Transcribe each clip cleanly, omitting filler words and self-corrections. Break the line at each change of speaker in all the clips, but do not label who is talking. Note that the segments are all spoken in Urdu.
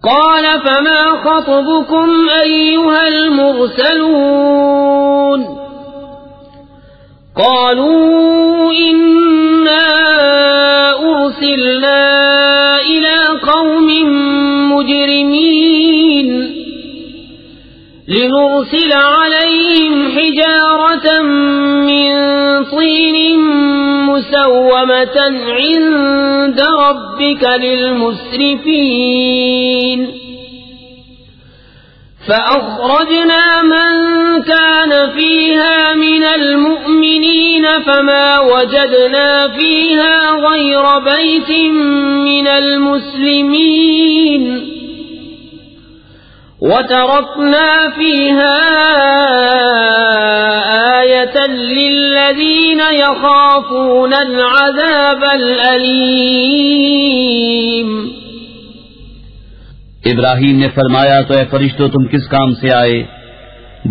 قال فما خطبكم أيها المرسلون قالوا إنا أرسلنا إلى قوم مجرمين لنرسل عليهم حجارة من طين مسومة عند ربك للمسرفين فأخرجنا من كان فيها من المؤمنين فما وجدنا فيها غير بيت من المسلمين وتركنا فيها آية للذين يخافون العذاب الأليم۔
ابراہیم نے فرمایا تو اے فرشتوں تم کس کام سے آئے؟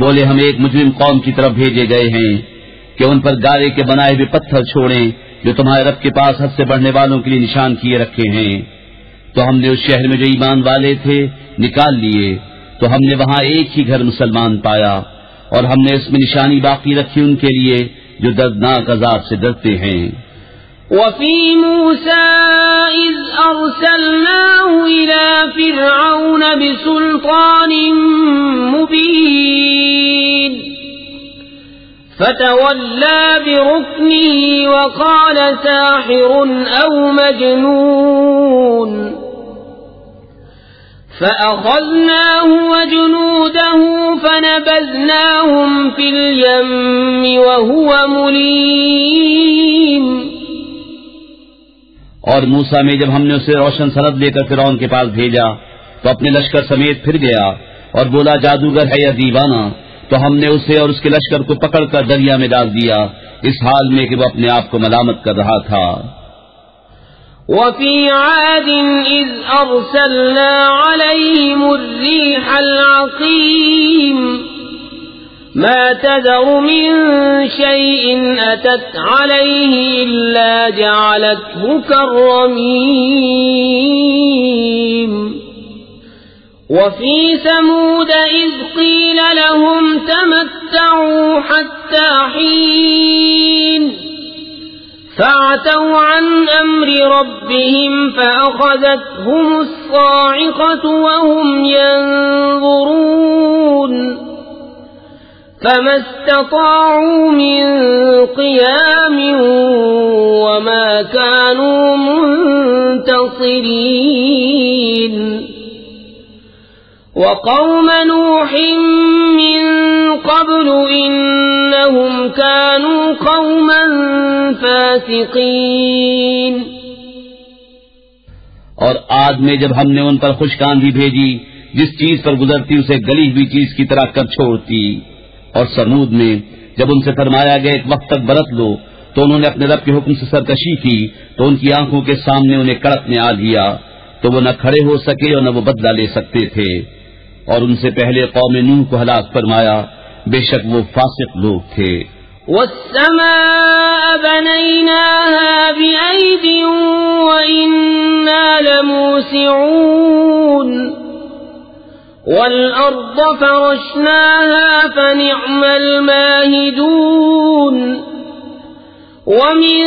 بولے ہم ایک مجرم قوم کی طرف بھیجے گئے ہیں کہ ان پر گارے کے بنائے ہوئے پتھر چھوڑیں جو تمہارے رب کے پاس حد سے بڑھنے والوں کے لیے نشان کیے رکھے ہیں۔ تو ہم نے اس شہر میں جو ایمان والے تھے نکال لیے، تو ہم نے وہاں ایک ہی گھر مسلمان پایا، اور ہم نے اس میں نشانی باقی رکھی ان کے لیے جو دردناک عذاب سے ڈرتے ہیں۔
وفي موسى إذ أرسلناه إلى فرعون بسلطان مبين فتولى بركنه وقال ساحر أو مجنون فأخذناه وجنوده فنبذناهم في اليم وهو مليم۔
اور موسیٰ میں جب ہم نے اسے روشن سند لے کر فرعون کے پاس بھیجا تو اپنے لشکر سمیت پھر گیا اور بولا جادوگر ہے یا دیوانہ، تو ہم نے اسے اور اس کے لشکر کو پکڑ کر دریا میں ڈال دیا اس حال میں کہ وہ اپنے آپ کو ملامت کر رہا تھا۔
وفي عاد إذ أرسلنا عليهم الريح العقيم ما تذر من شيء أتت عليه إلا جعلته كالرميم۔ وفي ثمود إذ قيل لهم تمتعوا حتى حين فعتوا عن أمر ربهم فأخذتهم الصاعقة وهم ينظرون فما استطاعوا من قيام وما كانوا منتصرين۔ وقوم نوح من قبل إنهم كانوا قوما فاسقين۔
اور عاد میں جب ہم نے ان پر خشک آندھی بھیجی جس چیز پر گزرتی اسے گلی ہوئی چیز کی طرح کر چھوڑتی، اور سمود میں جب ان سے فرمایا گیا ایک وقت تک برت لو تو انہوں نے اپنے رب کے حکم سے سرکشی کی تو ان کی آنکھوں کے سامنے انہیں کڑک نے آ لیا، تو وہ نہ کھڑے ہو سکے اور نہ وہ بدلہ لے سکتے تھے۔ اور ان سے پہلے قوم نوح کو ہلاک فرمایا، بے شک وہ فاسق لوگ تھے۔
والسماء بنيناها بأيد وإنا لموسعون والأرض فرشناها فنعم الماهدون ومن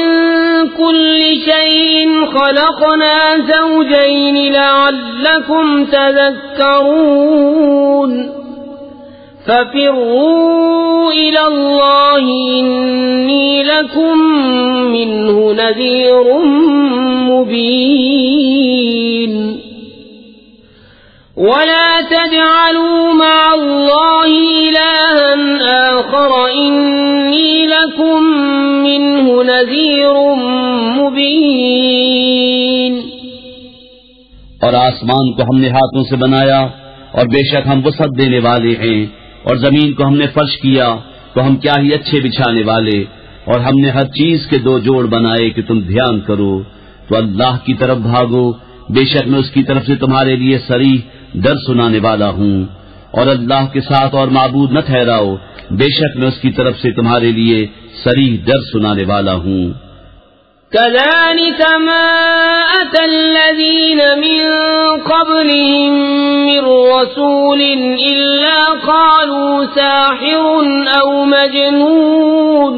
كل شيء خلقنا زوجين لعلكم تذكرون ففروا إلى الله إني لكم منه نذير مبين۔ ولا تجعلوا مع الله إلها آخر إني لكم منه نذير مبين۔
اور آسمان کو ہم نے ہاتھوں سے بنایا اور بے شک ہم وسعت دینے والے ہیں، اور زمین کو ہم نے فرش کیا تو ہم کیا ہی اچھے بچھانے والے، اور ہم نے ہر چیز کے دو جوڑ بنائے کہ تم دھیان کرو، تو اللہ کی طرف بھاگو، بے شک میں اس کی طرف سے تمہارے لیے صریح ڈر سنانے والا ہوں، اور اللہ کے ساتھ اور معبود نہ ٹھہراؤ، بے شک میں اس کی طرف سے تمہارے لیے صریح ڈر سنانے والا ہوں۔
كذلك ما أتى الذين من قبلهم من رسول إلا قالوا ساحر أو مجنون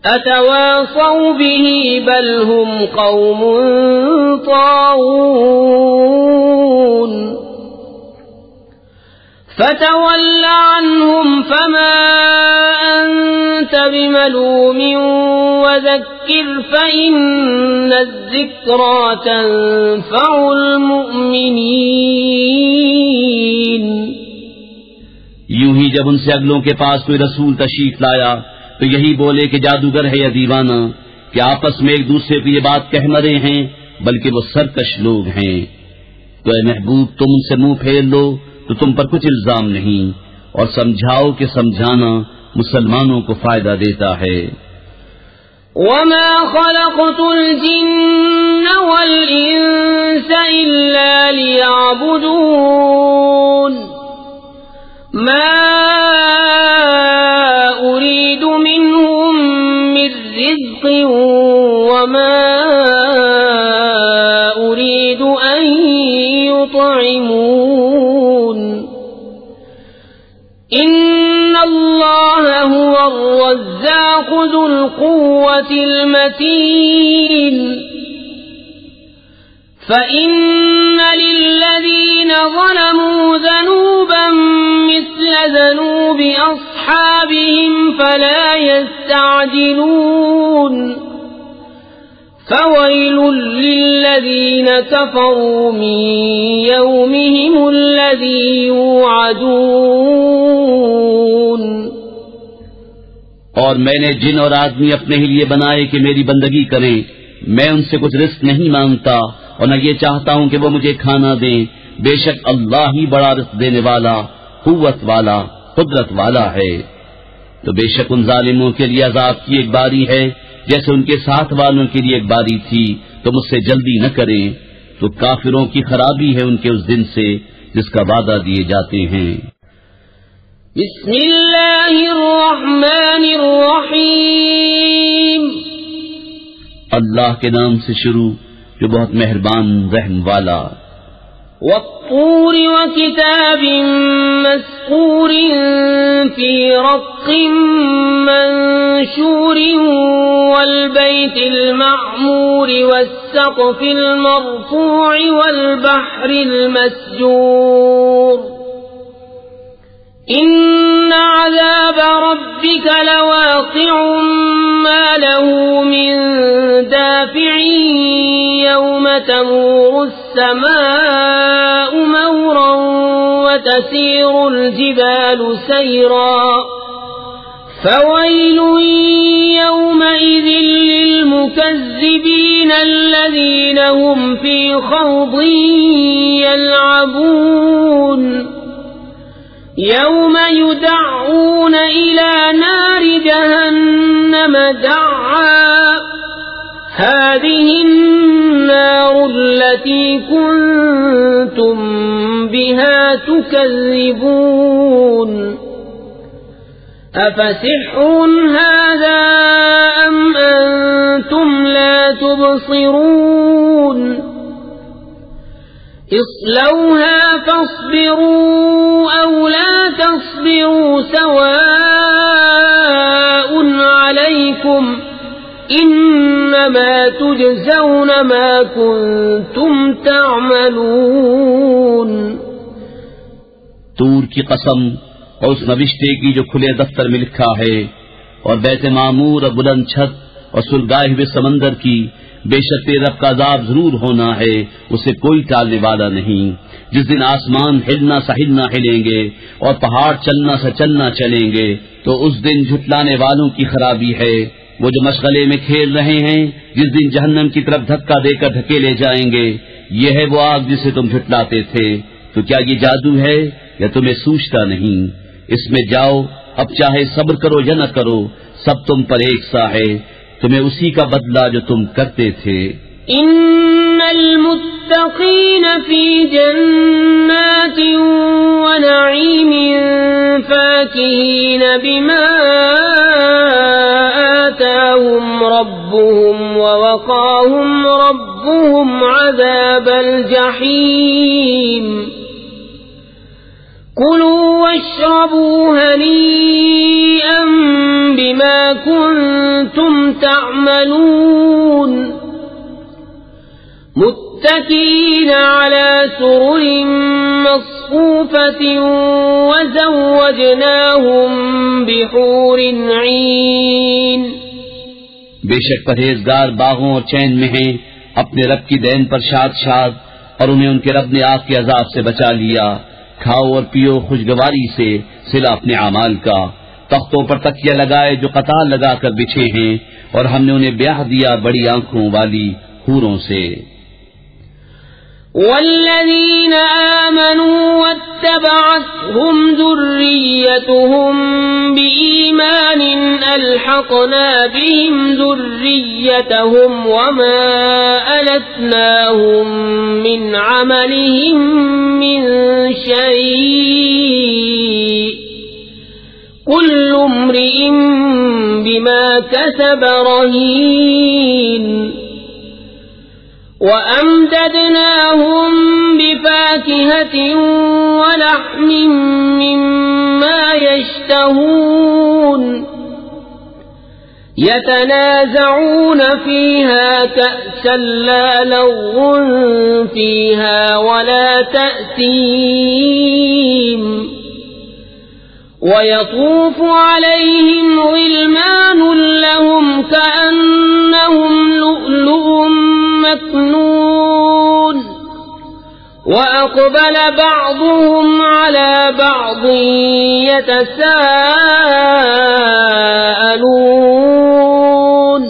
أتواصوا به بل هم قوم طاغون فتول عنهم فما أنت بملوم وذكر فإن الذكرى تنفع المؤمنين.
یوں ہی جب ان سے اگلوں کے پاس کوئی رسول تشریف لایا تو یہی بولے کہ جادوگر ہے یا دیوانہ، کہ آپس میں ایک دوسرے کو یہ بات کہہ مرے ہیں، بلکہ وہ سرکش لوگ ہیں. تو اے محبوب تم ان سے منہ پھیر لو تو تم پر کچھ الزام نہیں، اور سمجھاؤ کہ سمجھانا مسلمانوں کو فائدہ دیتا ہے.
وما خلقت الجن والإنس إلا ليعبدون ما أريد منهم من رزق وما أريد أن يطعمون إن الله هو الرزاق ذو القوة المتين. فإن للذين ظلموا ذنوبا مثل ذنوب أصحابهم فلا يستعجلون. فويل للذين كفروا من يومهم الذي يوعدون.
اور میں نے جن اور آدمی اپنے ہی لیے بنائے کہ میری بندگی کریں، میں ان سے کچھ رزق نہیں مانگتا اور نہ یہ چاہتا ہوں کہ وہ مجھے کھانا دیں. بے شک اللہ ہی بڑا رزق دینے والا، قوت والا، قدرت والا ہے. تو بے شک ان ظالموں کے لیے عذاب کی ایک باری ہے جیسے ان کے ساتھ والوں کے لیے ایک باری تھی، تو مجھ سے جلدی نہ کریں. تو کافروں کی خرابی ہے ان کے اس دن سے جس کا وعدہ دیے جاتے ہیں.
بسم اللہ الرحمن الرحیم.
اللہ کے نام سے شروع جو بہت مہربان رحم والا.
والطور وكتاب مسطور في رق منشور والبيت المعمور والسقف المرفوع والبحر المسجور. إن عذاب ربك لواقع ما له من دافع يوم تمور السماء مورا وتسير الجبال سيرا. فويل يومئذ للمكذبين الذين هم في خوض يلعبون. يوم يدعون إلى نار جهنم دعا. هذه النار التي كنتم بها تكذبون. أفسحر هذا أم أنتم لا تبصرون. اصلوها فاصبروا أو لا تصبروا سواء عليكم انما تجزون ما كنتم تعملون.
طور کی قسم اور اس نوشتے کی جو کھلے دفتر میں لکھا ہے، اور بیت معمور اور بلند چھت اور سلگائے ہوئے سمندر کی، بے شک تیرے رب کا عذاب ضرور ہونا ہے، اسے کوئی ٹالنے والا نہیں. جس دن آسمان ہلنا سا ہلنا ہلیں گے اور پہاڑ چلنا سا چلنا چلیں گے، تو اس دن جھٹلانے والوں کی خرابی ہے. وہ جو مشغلے میں کھیل رہے ہیں، جس دن جہنم کی طرف دھکا دے کر دھکیلے جائیں گے، یہ ہے وہ آگ جسے تم جھٹلاتے تھے. تو کیا یہ جادو ہے یا تمہیں سوچتا نہیں؟ اس میں جاؤ، اب چاہے صبر کرو یا نہ کرو، سب تم پر ایک سا ہے، تمہیں اسی کا بدلہ جو تم کرتے تھے.
ان المتقین فی جنات ونعیم فاکہین بما آتاہم ربهم ربهم ووقاهم ربهم عذاب الجحيم كلوا واشربوا هنيئا بما كنتم تعملون متكئين على سرر مصفوفة وزوجناهم بحور عين
بے شک پرہیزگار باغوں اور چین میں ہیں، اپنے رب کی دین پر شاد شاد، اور انہیں ان کے رب نے آگ کے عذاب سے بچا لیا۔ کھاؤ اور پیو خوشگواری سے صلہ اپنے اعمال کا، تختوں پر تکیہ لگائے جو قطار لگا کر بچھے ہیں، اور ہم نے انہیں بیاہ دیا بڑی آنکھوں والی حوروں سے۔
والذين آمنوا واتبعتهم ذريتهم بإيمان ألحقنا بهم ذريتهم وما ألتناهم من عملهم من شيء كل امرئ بما كسب رهين وَأَمْدَدْنَاهُمْ بِفَاكِهَةٍ وَلَحْمٍ مِّمَّا يَشْتَهُونَ يَتَنَازَعُونَ فِيهَا كَأْسًا لَّا لَغْوٌ فِيهَا وَلَا تَأْثِيمٌ وَيَطُوفُ عَلَيْهِمْ غِلْمَانٌ لَّهُمْ كَأَنَّهُمْ لُؤْلُؤٌ مكنون وأقبل بعضهم على بعض يتساءلون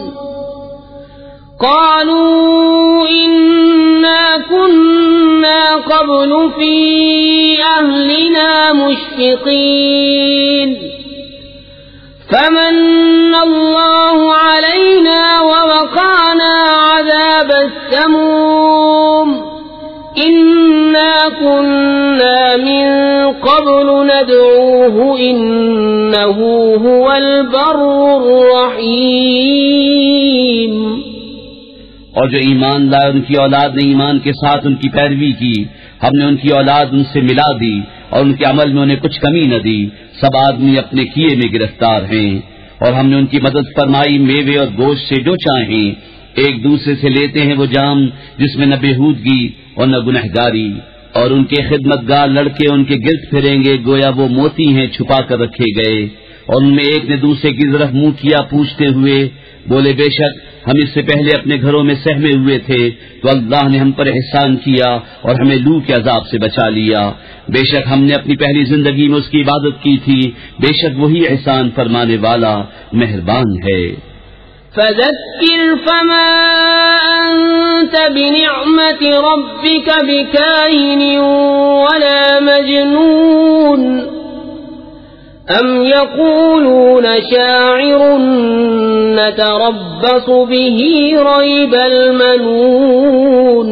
قالوا إنا كنا قبل في أهلنا مشفقين فمن الله علينا ووقانا عذاب السموم إنا كنا من قبل ندعوه إنه هو البر الرحيم۔
اور جو ایمان لائے ان کی اولاد نے ایمان کے ساتھ ان کی پیروی کی، ہم نے ان کی اولاد ان سے ملا دی اور ان کے عمل میں انہیں کچھ کمی نہ دی، سب آدمی اپنے کیے میں گرفتار ہیں۔ اور ہم نے ان کی مدد فرمائی میوے اور گوشت سے جو چاہیں، ایک دوسرے سے لیتے ہیں وہ جام جس میں نہ بےہودگی اور نہ گنہگاری، اور ان کے خدمتگار لڑکے ان کے گرد پھریں گے گویا وہ موتی ہیں چھپا کر رکھے گئے، اور ان میں ایک نے دوسرے کی طرف منہ کیا پوچھتے ہوئے بولے بے شک ہم اس سے پہلے اپنے گھروں میں سہمے ہوئے تھے تو اللہ نے ہم پر احسان کیا اور ہمیں لو کے عذاب سے بچا لیا، بے شک ہم نے اپنی پہلی زندگی میں اس کی عبادت کی تھی، بے شک وہی احسان فرمانے والا مہربان ہے۔
فذكر فما أنت بنعمة ربك بكاهن ولا مجنون أم يقولون شاعر نتربص به ريب المنون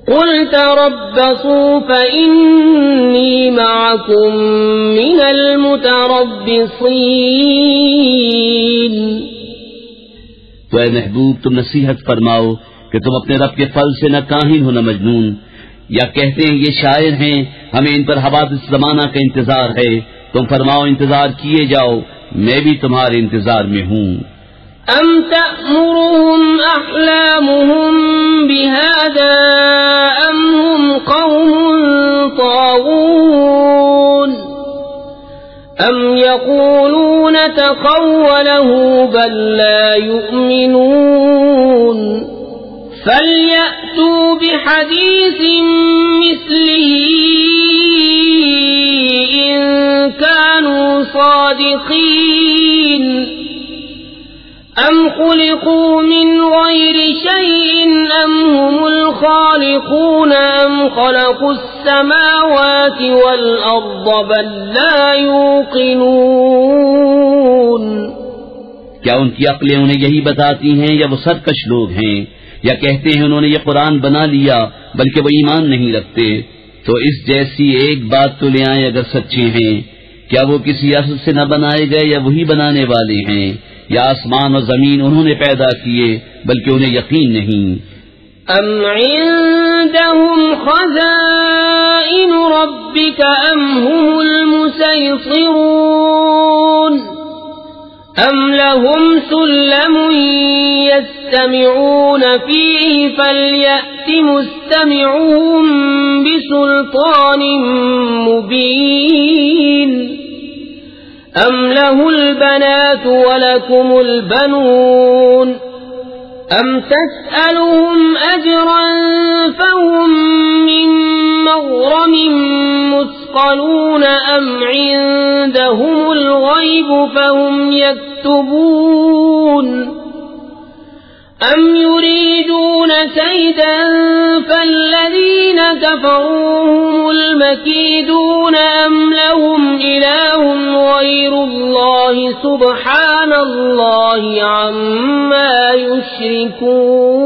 قل تربصوا فإني معكم من المتربصين۔
تو اے محبوب تم نصیحت فرماؤ کہ تم اپنے رب کے فضل سے نہ کاہن ہو نہ مجنون، یا کہتے ہیں یہ شاعر ہیں ہمیں ان پر حوادث زمانہ کا انتظار ہے، تم فرماؤ انتظار کیے جاؤ میں بھی تمہارے انتظار میں ہوں۔
ام تأمرهم احلامهم بهذا ام هم قوم طاغون ام يقولون تقوله بل لا يؤمنون فليأتوا بحديث مثله إن كانوا صادقين أم خلقوا من غير شيء أم هم الخالقون أم خلقوا السماوات والأرض بل لا يوقنون۔
کیا ان کی عقلیں انہیں یہی بتاتی ہیں یا وہ سرکش لوگ ہیں، یا کہتے ہیں انہوں نے یہ قرآن بنا لیا بلکہ وہ ایمان نہیں رکھتے؟ تو اس جیسی ایک بات تو لے آئیں اگر سچے ہیں، کیا وہ کسی اصل سے نہ بنائے گئے یا وہی بنانے والے ہیں؟ یا آسمان اور زمین انہوں نے پیدا کیے بلکہ انہیں یقین نہیں.
ام عندهم خزائن ربك ام هم المسيطرون ام لهم سلم يستمعون فيه فليأت مستمعهم بسلطان مبين ام له البنات ولكم البنون ام تسألهم اجرا فهم من مغرم مثقلون ام عندهم الغيب فهم يكتبون ام يريدون كيدا فالذين كفروا هم المكيدون ام لهم إله غير الله سبحان الله عما يشركون.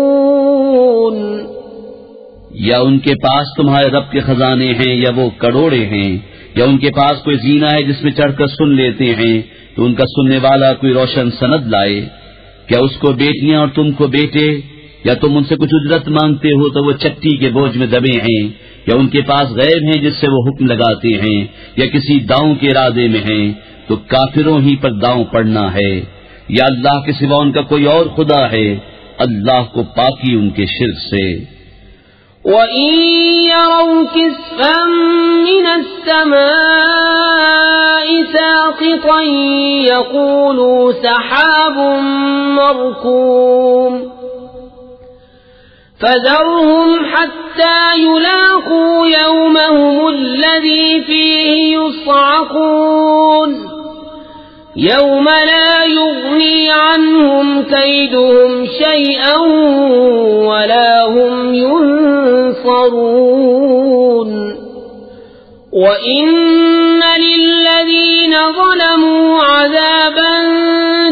یا ان کے پاس تمہارے رب کے خزانے ہیں یا وہ کڑوڑے ہیں یا ان کے پاس کوئی زینہ ہے جس میں چڑھ کر سن لیتے ہیں تو ان کا سننے والا کوئی روشن سند لائے. کیا اس کو بیٹیاں اور تم کو بیٹے؟ یا تم ان سے کچھ اجرت مانگتے ہو تو وہ چٹی کے بوجھ میں دبے ہیں؟ یا ان کے پاس غیب ہیں جس سے وہ حکم لگاتے ہیں یا کسی داؤں کے ارادے میں ہیں؟ تو کافروں ہی پر داؤں پڑنا ہے. یا اللہ کے سوا ان کا کوئی اور خدا ہے؟ اللہ کو پاکی ان کے شرک سے.
وَإِن يَرَوْا كِسْفًا مِّنَ السَّمَاءِ سَاقِطًا يَقُولُوا سَحَابٌ مَّرْكُومٌ فَذَرْهُمْ حَتَّى يُلَاقُوا يَوْمَهُمُ الَّذِي فِيهِ يُصْعَقُونَ يَوْمَ لَا يُغْنِي عَنْهُمْ كَيْدُهُمْ شَيْئًا وَلَا هُمْ يُنصَرُونَ. وَإِنَّ لِلَّذِينَ ظَلَمُوا عَذَابًا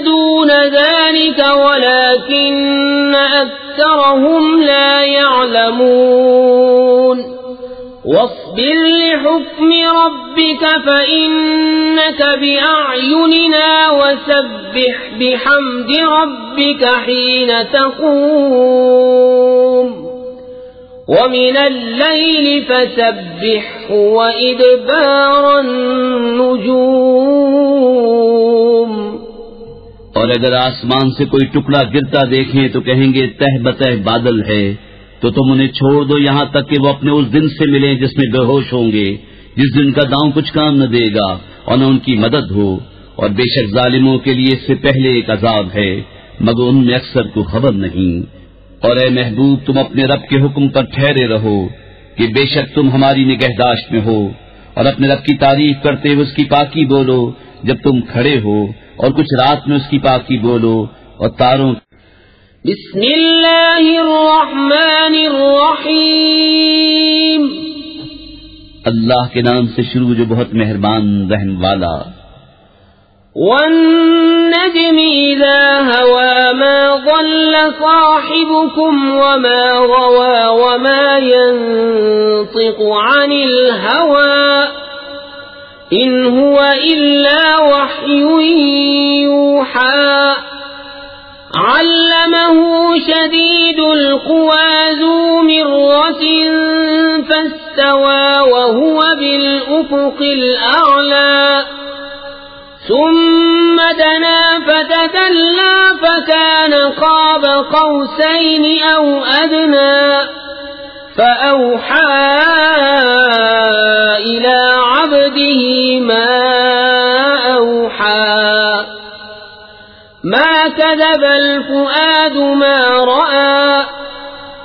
دُونَ ذَلِكَ وَلَكِنَّ أَكْثَرَهُمْ لَا يَعْلَمُونَ. واصبر لحكم ربك فإنك بأعيننا وسبح بحمد ربك حين تقوم ومن الليل فسبحه وإدبار النجوم.
اور اگر آسمان سے کوئی ٹکڑا گرتا دیکھیں تو کہیں گے تہ بتہ بادل ہے، تو تم انہیں چھوڑ دو یہاں تک کہ وہ اپنے اس دن سے ملیں جس میں بے ہوش ہوں گے، جس دن کا داؤں کچھ کام نہ دے گا اور نہ ان کی مدد ہو. اور بے شک ظالموں کے لیے اس سے پہلے ایک عذاب ہے مگر ان میں اکثر کو خبر نہیں. اور اے محبوب تم اپنے رب کے حکم پر ٹھہرے رہو کہ بے شک تم ہماری نگہداشت میں ہو، اور اپنے رب کی تعریف کرتے ہوئے اس کی پاکی بولو جب تم کھڑے ہو، اور کچھ رات میں اس کی پاکی بولو اور تاروں.
بسم اللہ الرحمن الرحیم.
اللہ کے نام سے شروع جو بہت مہربان رحم والا.
والنجم اذا هوى ما ضل صاحبكم وما غوى وما ينطق عن الهوى ان هو الا وحي يوحى علمه شديد القوى ذو مرة فاستوى وهو بالأفق الأعلى ثم دنا فتدلى فكان قاب قوسين أو أدنى فأوحى إلى عبده ما أوحى ما كذب الفؤاد ما رأى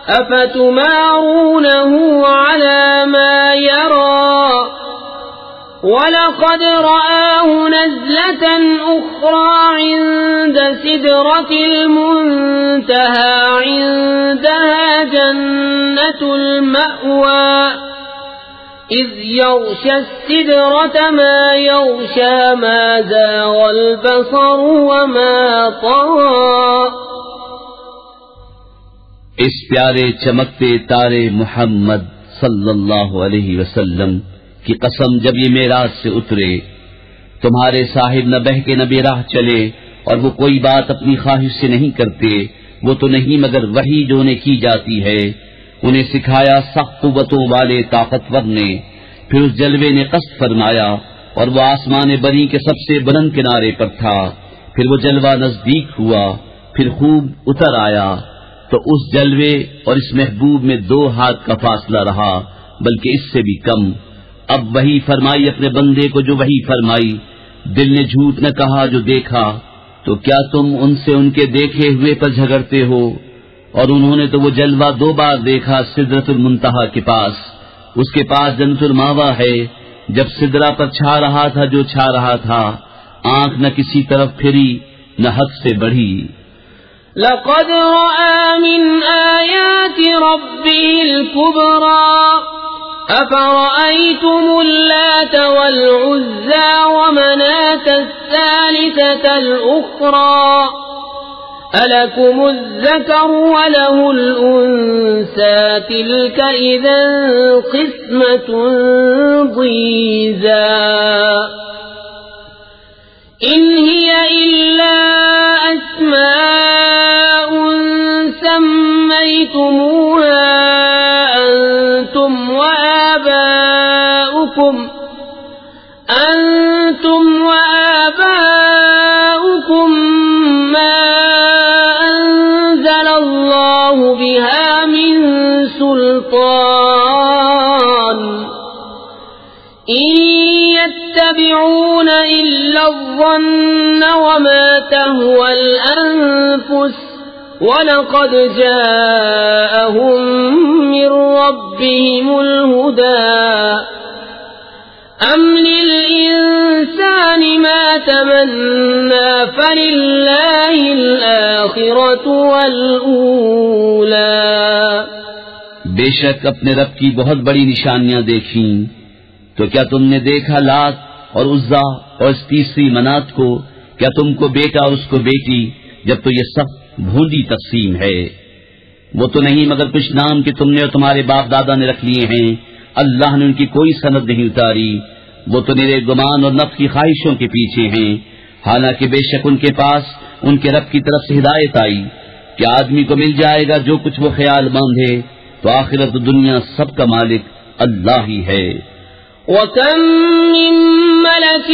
أفتمارونه على ما يرى ولقد رآه نزلة أخرى عند سدرة المنتهى عندها جنة المأوى إذ يغشى السدرة ما يغشى ما زاغ البصر وما طغى.
اس پیارے چمکتے تارے محمد صلی اللہ علیہ وسلم کی قسم جب یہ معراج سے اترے تمہارے صاحب نہ بہکے نہ بے راہ چلے اور وہ کوئی بات اپنی خواہش سے نہیں کرتے، وہ تو نہیں مگر وحی جو انہیں کی جاتی ہے۔ انہیں سکھایا سخت قوتوں والے طاقتور نے، پھر اس جلوے نے قصد فرمایا اور وہ آسمان بری کے سب سے بلند کنارے پر تھا۔ پھر وہ جلوہ نزدیک ہوا، پھر خوب اتر آیا تو اس جلوے اور اس محبوب میں 2 ہاتھ کا فاصلہ رہا، بلکہ اس سے بھی کم۔ اب وحی فرمائی اپنے بندے کو جو وحی فرمائی، دل نے جھوٹ نہ کہا جو دیکھا، تو کیا تم ان سے ان کے دیکھے ہوئے پر جھگڑتے ہو؟ اور انہوں نے تو وہ جلوہ 2 بار دیکھا سدرۃ المنتہا کے پاس، اس کے پاس جنت الماوا ہے، جب سدرہ پر چھا رہا تھا جو چھا رہا تھا، آنکھ نہ کسی طرف پھری نہ حد سے بڑھی۔
لقد رأى من آيات ربه الكبرى أفرأيتم اللات والعزى ومناة الثالثة الأخرى ألكم الذكر وله الأنثى تلك إذا قسمة ضيزى إن هي إلا أسماء سميتموها أنتم وآباؤكم ما أنزل الله بها من سلطان إن يتبعون إلا الظن وما تهوى الأنفس وَلَقَدْ جَاءَهُمْ مِنْ رَبِّهِمُ الْهُدَى أَمْ لِلْإِنسَانِ مَا تَمَنَّى فَلِلَّهِ الْآخِرَةُ وَالْأُولَى۔
بے شک اپنے رب کی بہت بڑی نشانیاں دیکھیں، تو کیا تم نے دیکھا لات اور عزا اور اس تیسری منات کو؟ کیا تم کو بیٹا اور اس کو بیٹی، جب تو یہ سب بھونڈی تقسیم ہے۔ وہ تو نہیں مگر کچھ نام کہ تم نے اور تمہارے باپ دادا نے رکھ لیے ہیں، اللہ نے ان کی کوئی سند نہیں اتاری، وہ تو میرے گمان اور نفس کی خواہشوں کے پیچھے ہیں، حالانکہ بے شک ان کے پاس ان کے رب کی طرف سے ہدایت آئی کہ آدمی کو مل جائے گا جو کچھ وہ خیال باندھے، تو آخرت و دنیا سب کا مالک اللہ ہی ہے۔
وَكَمْ مِن مَلَكٍ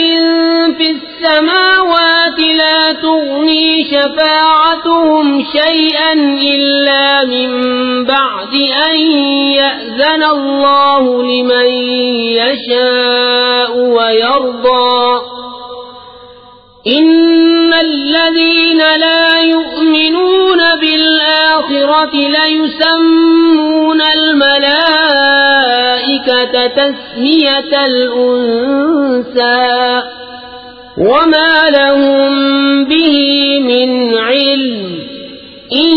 فِي السَّمَاوَاتِ لَا تُغْنِي شَفَاعَتُهُمْ شَيْئًا إِلَّا مِن بَعْدِ أَن يَأْذَنَ اللَّهُ لِمَن يَشَاءُ وَيَرْضَى إِنَّ الَّذِينَ لَا يُؤْمِنُونَ بِالْآخِرَةِ لَيُسَمُّونَ الْمَلَائِكَةَ تَسْمِيَةَ الْأُنثَى وَمَا لَهُم بِهِ مِنْ عِلْمٍ إِن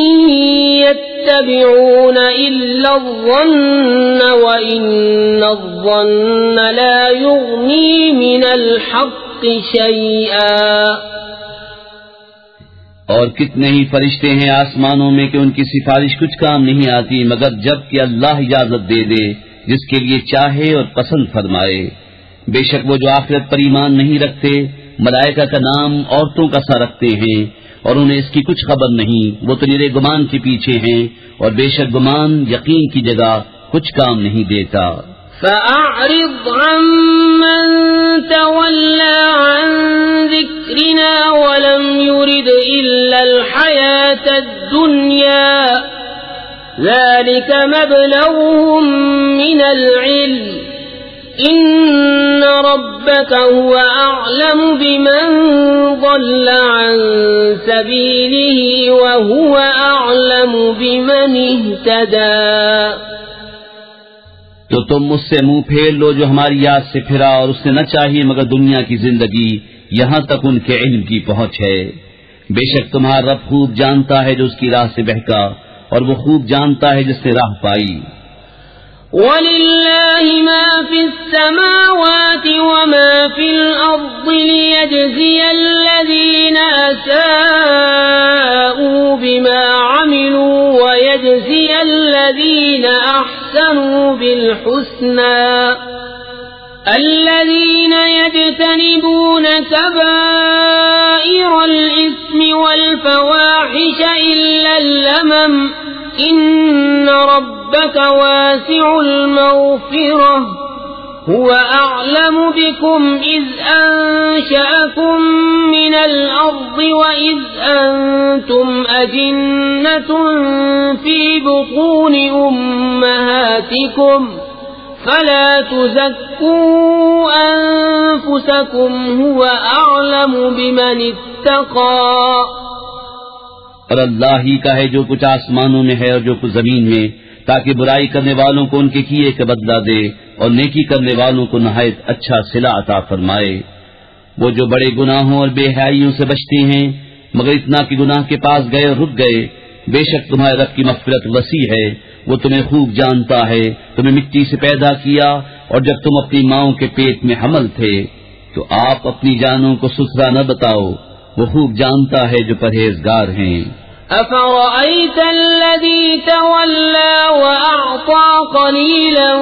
يَتَّبِعُونَ إِلَّا الظَّنَّ وَإِنَّ الظَّنَّ لَا يُغْنِي مِنَ الْحَقِّ شَيْئًا۔
اور کتنے ہی فرشتے ہیں آسمانوں میں کہ ان کی سفارش کچھ کام نہیں آتی مگر جب کہ اللہ اجازت دے دے جس کے لیے چاہے اور پسند فرمائے۔ بے شک وہ جو آخرت پر ایمان نہیں رکھتے ملائکہ کا نام عورتوں کا سا رکھتے ہیں اور انہیں اس کی کچھ خبر نہیں، وہ تو میرے گمان کے پیچھے ہیں، اور بے شک گمان یقین کی جگہ کچھ کام نہیں دیتا۔
فَأَعْرِضْ عَمَّن تَوَلَّى عَن ذِكْرِنَا وَلَمْ يُرِدْ إِلَّا الْحَيَاةَ الدُّنْيَا ذَلِكَ مَبْلَغُهُم مِّنَ الْعِلْمِ إِنَّ رَبَّكَ هُوَ أَعْلَمُ بِمَن ضَلَّ عَن سَبِيلِهِ وَهُوَ أَعْلَمُ بِمَنِ اهْتَدَى۔
تو تم مجھ سے منہ پھیر لو جو ہماری یاد سے پھرا، اور اس نے نہ چاہیے مگر دنیا کی زندگی، یہاں تک ان کے علم کی پہنچ ہے۔ بے شک تمہارا رب خوب جانتا ہے جو اس کی راہ سے بہکا، اور وہ خوب جانتا ہے جس نے راہ پائی۔
وَلِلَّهِ مَا فِي السَّمَاوَاتِ وَمَا فِي الْأَرْضِ لِيَجْزِيَ الَّذِينَ أَسَاءُوا بِمَا عَمِلُوا وَيَجْزِيَ الَّذِينَ أَحْسَنُوا بِالْحُسْنَى الَّذِينَ يَجْتَنِبُونَ كَبَائِرَ كبائر الإثم والفواحش إلا اللمم إن ربك واسع المغفرة هو أعلم بكم إذ أنشأكم من الأرض وإذ أنتم أجنة في بطون أمهاتكم فلا تزكوا أنفسكم هو أعلم بمن اتقى.
اور اللہ ہی کا ہے جو کچھ آسمانوں میں ہے اور جو کچھ زمین میں، تاکہ برائی کرنے والوں کو ان کے کیے کا بدلہ دے اور نیکی کرنے والوں کو نہایت اچھا صلہ عطا فرمائے. وہ جو بڑے گناہوں اور بے حیائیوں سے بچتے ہیں مگر اتنا کہ گناہ کے پاس گئے اور رک گئے، بے شک تمہارے رب کی مغفرت وسیع ہے، وہ تمہیں خوب جانتا ہے. تمہیں مٹی سے پیدا کیا اور جب تم اپنی ماؤں کے پیٹ میں حمل تھے تو آپ اپنی جانوں کو ستھرا نہ بتاؤ، وہ خوب جانتا ہے جو پرہیزگار ہیں.
أفرأيت الذي تولى وأعطى قليلا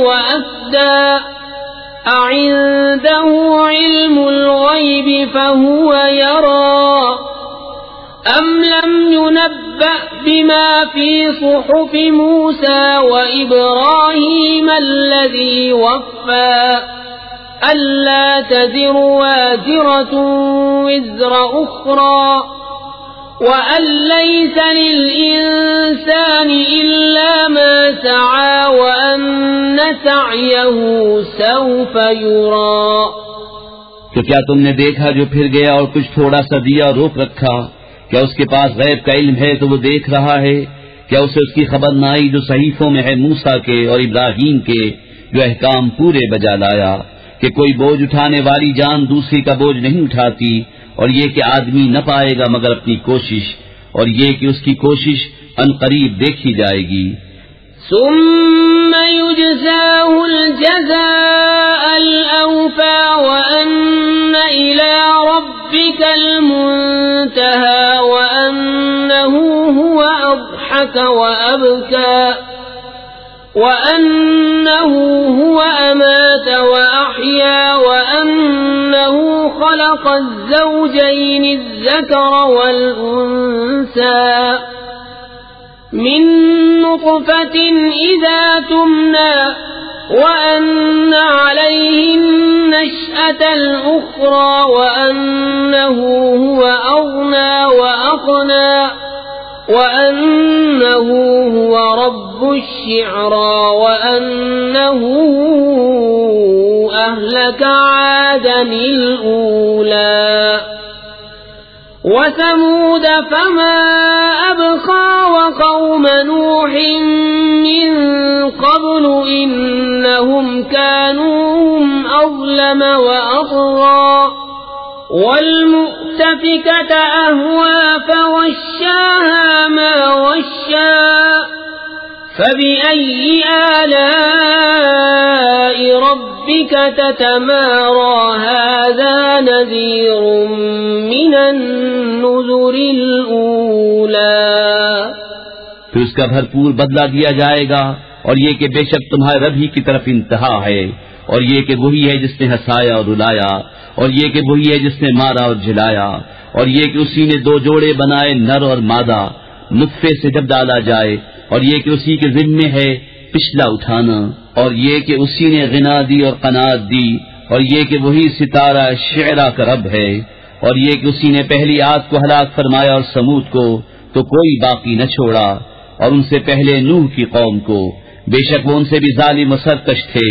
وأكدى أعنده علم الغيب فهو يرى أم لم ينبأ بما في صحف موسى وإبراهيم الذي وفى ألا تزر وازرة وزر أخرى وأن ليس للإنسان إلا ما سعى وأن سعيه سوف يرى.
تو کیا تم نے دیکھا جو پھر گیا اور کچھ تھوڑا سا دیا روک رکھا؟ کیا اس کے پاس غیب کا علم ہے تو وہ دیکھ رہا ہے؟ کیا اسے اس کی خبر نہ آئی جو صحیفوں میں ہے موسیٰ کے اور ابراہیم کے، جو احکام پورے بجا لایا کہ کوئی بوجھ اٹھانے والی جان دوسری کا بوجھ نہیں اٹھاتی، اور یہ کہ آدمی نہ پائے گا مگر اپنی کوشش، اور یہ کہ اس کی کوشش عنقریب دیکھی جائے گی.
ثم يجزاه الجزاء الأوفى وأن إلى ربك المنتهى وأنه هو أضحك وأبكى وأنه هو أمات وأحيا وأنه خلق الزوجين الذكر والأنثى من نطفة إذا تمنى وأن عليه النشأة الأخرى وأنه هو أغنى وأقنى وأنه هو رب الشعرى وأنه أهلك عادا الأولى وثمود فما أبقى وقوم نوح من قبل إنهم كانوا هم أظلم وأطغى والمؤتفكة أهوى فغشاها ما غشى فبأي آلاء ربك تتمارى هذا نذير من النذر الأولى.
پھر اس کا بھرپور بدلہ دیا جائے گا، اور یہ کہ بے شک تمہارے رب ہی کی طرف انتہا ہے، اور یہ کہ وہی ہے جس نے ہنسایا اور رلایا، اور یہ کہ وہی ہے جس نے مارا اور جلایا، اور یہ کہ اسی نے دو جوڑے بنائے نر اور مادہ نطفے سے جب ڈالا جائے، اور یہ کہ اسی کے ذمے ہے پچھلا اٹھانا، اور یہ کہ اسی نے غنا دی اور قناعت دی، اور یہ کہ وہی ستارہ شعرا کا رب ہے، اور یہ کہ اسی نے پہلی عاد کو ہلاک فرمایا اور سمود کو تو کوئی باقی نہ چھوڑا، اور ان سے پہلے نوح کی قوم کو، بے شک وہ ان سے بھی ظالم و سرکش تھے.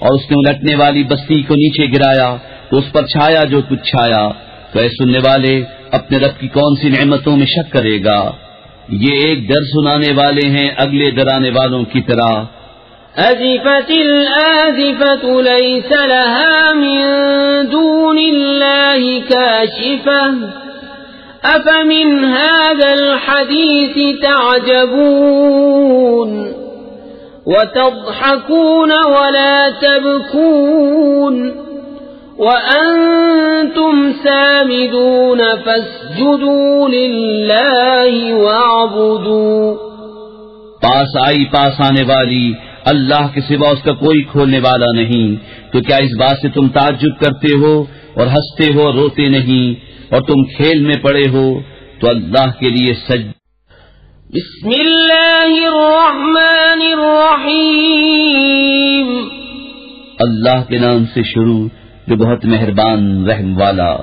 اور اس نے الٹنے والی بستی کو نیچے گرایا تو اس پر چھایا جو کچھ چھایا. تو اے سننے والے، اپنے رب کی کون سی نعمتوں میں شک کرے گا؟ یہ ایک ڈر سنانے والے ہیں اگلے ڈرانے والوں کی طرح.
أزفت الآزفة ليس لها من دون الله كاشفة أفمن هذا الحديث تعجبون وتضحكون ولا تبكون وأنتم سامدون فاسجدوا لله واعبدوا.
پاس آئی پاس آنے والی، اللہ کے سوا اس کا کوئی کھولنے والا نہیں. تو کیا اس بات سے تم تعجب کرتے ہو اور ہنستے ہو اور روتے نہیں، اور تم کھیل میں پڑے ہو تو اللہ کے لیے
بسم اللہ الرحمن الرحیم،
اللہ کے نام سے شروع جو بہت مہربان رحم والا۔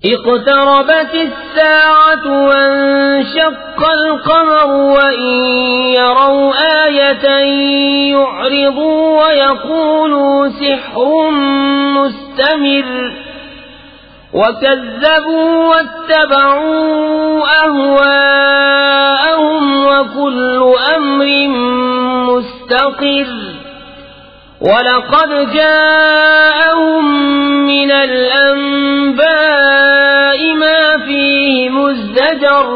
اقتربت الساعة وانشق القمر وإن يروا آية يعرضوا ويقولوا سحر مستمر وكذبوا واتبعوا أهواءهم وكل أمر مستقر وَلَقَدْ جَاءَهُم مِّنَ الْأَنبَاءِ مَا فِيهِ مُزْدَجَرٌ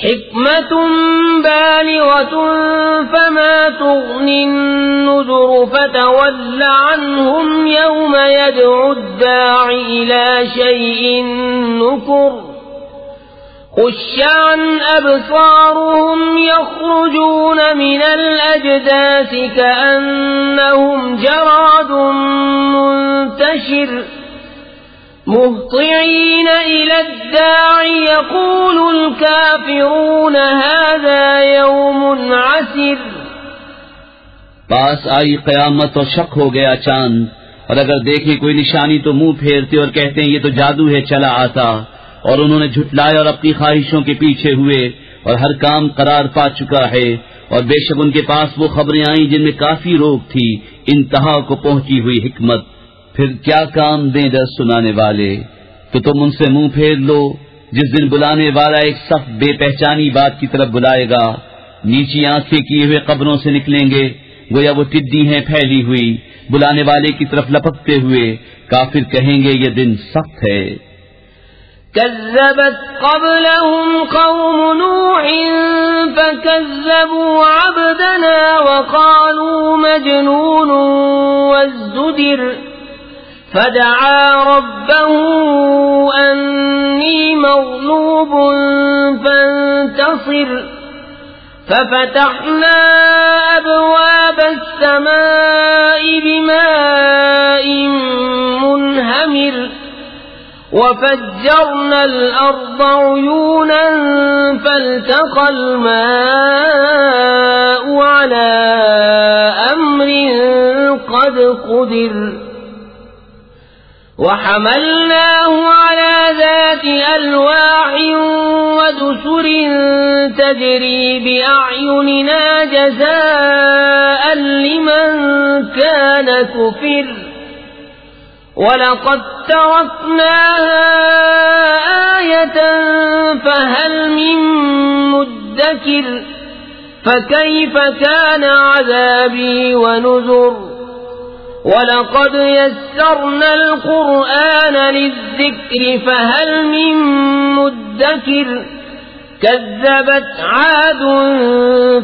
حِكْمَةٌ بَالِغَةٌ فَمَا تُغْنِ النُّذُرُ فَتَوَلَّ عَنْهُمْ يَوْمَ يَدْعُ الدَّاعِ إِلَى شَيْءٍ نُّكُرٍ خُشَّ عَنْ أَبْصَارُهُمْ يَخْرُجُونَ مِنَ الْأَجْدَاثِ كَأَنَّهُمْ جَرَادٌ مُنتَشِرٌ مُهْطِعِينَ إِلَى الدَّاعِ يَقُولُ الْكَافِرُونَ هَذَا يَوْمٌ عَسِرٌ۔
پاس آئی قیامت اور شک ہو گیا چاند، اور اگر دیکھیں کوئی نشانی تو منہ پھیرتے اور کہتے ہیں یہ تو جادو ہے چلا آتا، اور انہوں نے جھٹلایا اور اپنی خواہشوں کے پیچھے ہوئے، اور ہر کام قرار پا چکا ہے، اور بے شک ان کے پاس وہ خبریں آئیں جن میں کافی روک تھی، انتہا کو پہنچی ہوئی حکمت۔ پھر کیا کام دیں در سنانے والے، تو تم ان سے منہ پھیر لو۔ جس دن بلانے والا ایک صف بے پہچانی بات کی طرف بلائے گا، نیچی آنکھیں کیے ہوئے قبروں سے نکلیں گے، گویا وہ ٹڈی ہیں پھیلی ہوئی، بلانے والے کی طرف لپکتے ہوئے۔ کافر کہیں گے یہ دن سخت ہے۔
كذبت قبلهم قوم نوح فكذبوا عبدنا وقالوا مجنون وازدجر فدعا ربه أني مغلوب فانتصر ففتحنا أبواب السماء بماء منهمر وفجرنا الأرض عيونا فالتقى الماء على أمر قد قدر وحملناه على ذات ألواح ودسر تجري بأعيننا جزاء لمن كان كفر وَلَقَدْ تَرَكْنَاهَا آيَةً فَهَلْ مِن مُّدَّكِرٍ فَكَيْفَ كَانَ عَذَابِي وَنُذُرِ وَلَقَدْ يَسَّرْنَا الْقُرْآنَ لِلذِّكْرِ فَهَلْ مِن مُّدَّكِرٍ كَذَّبَتْ عَادٌ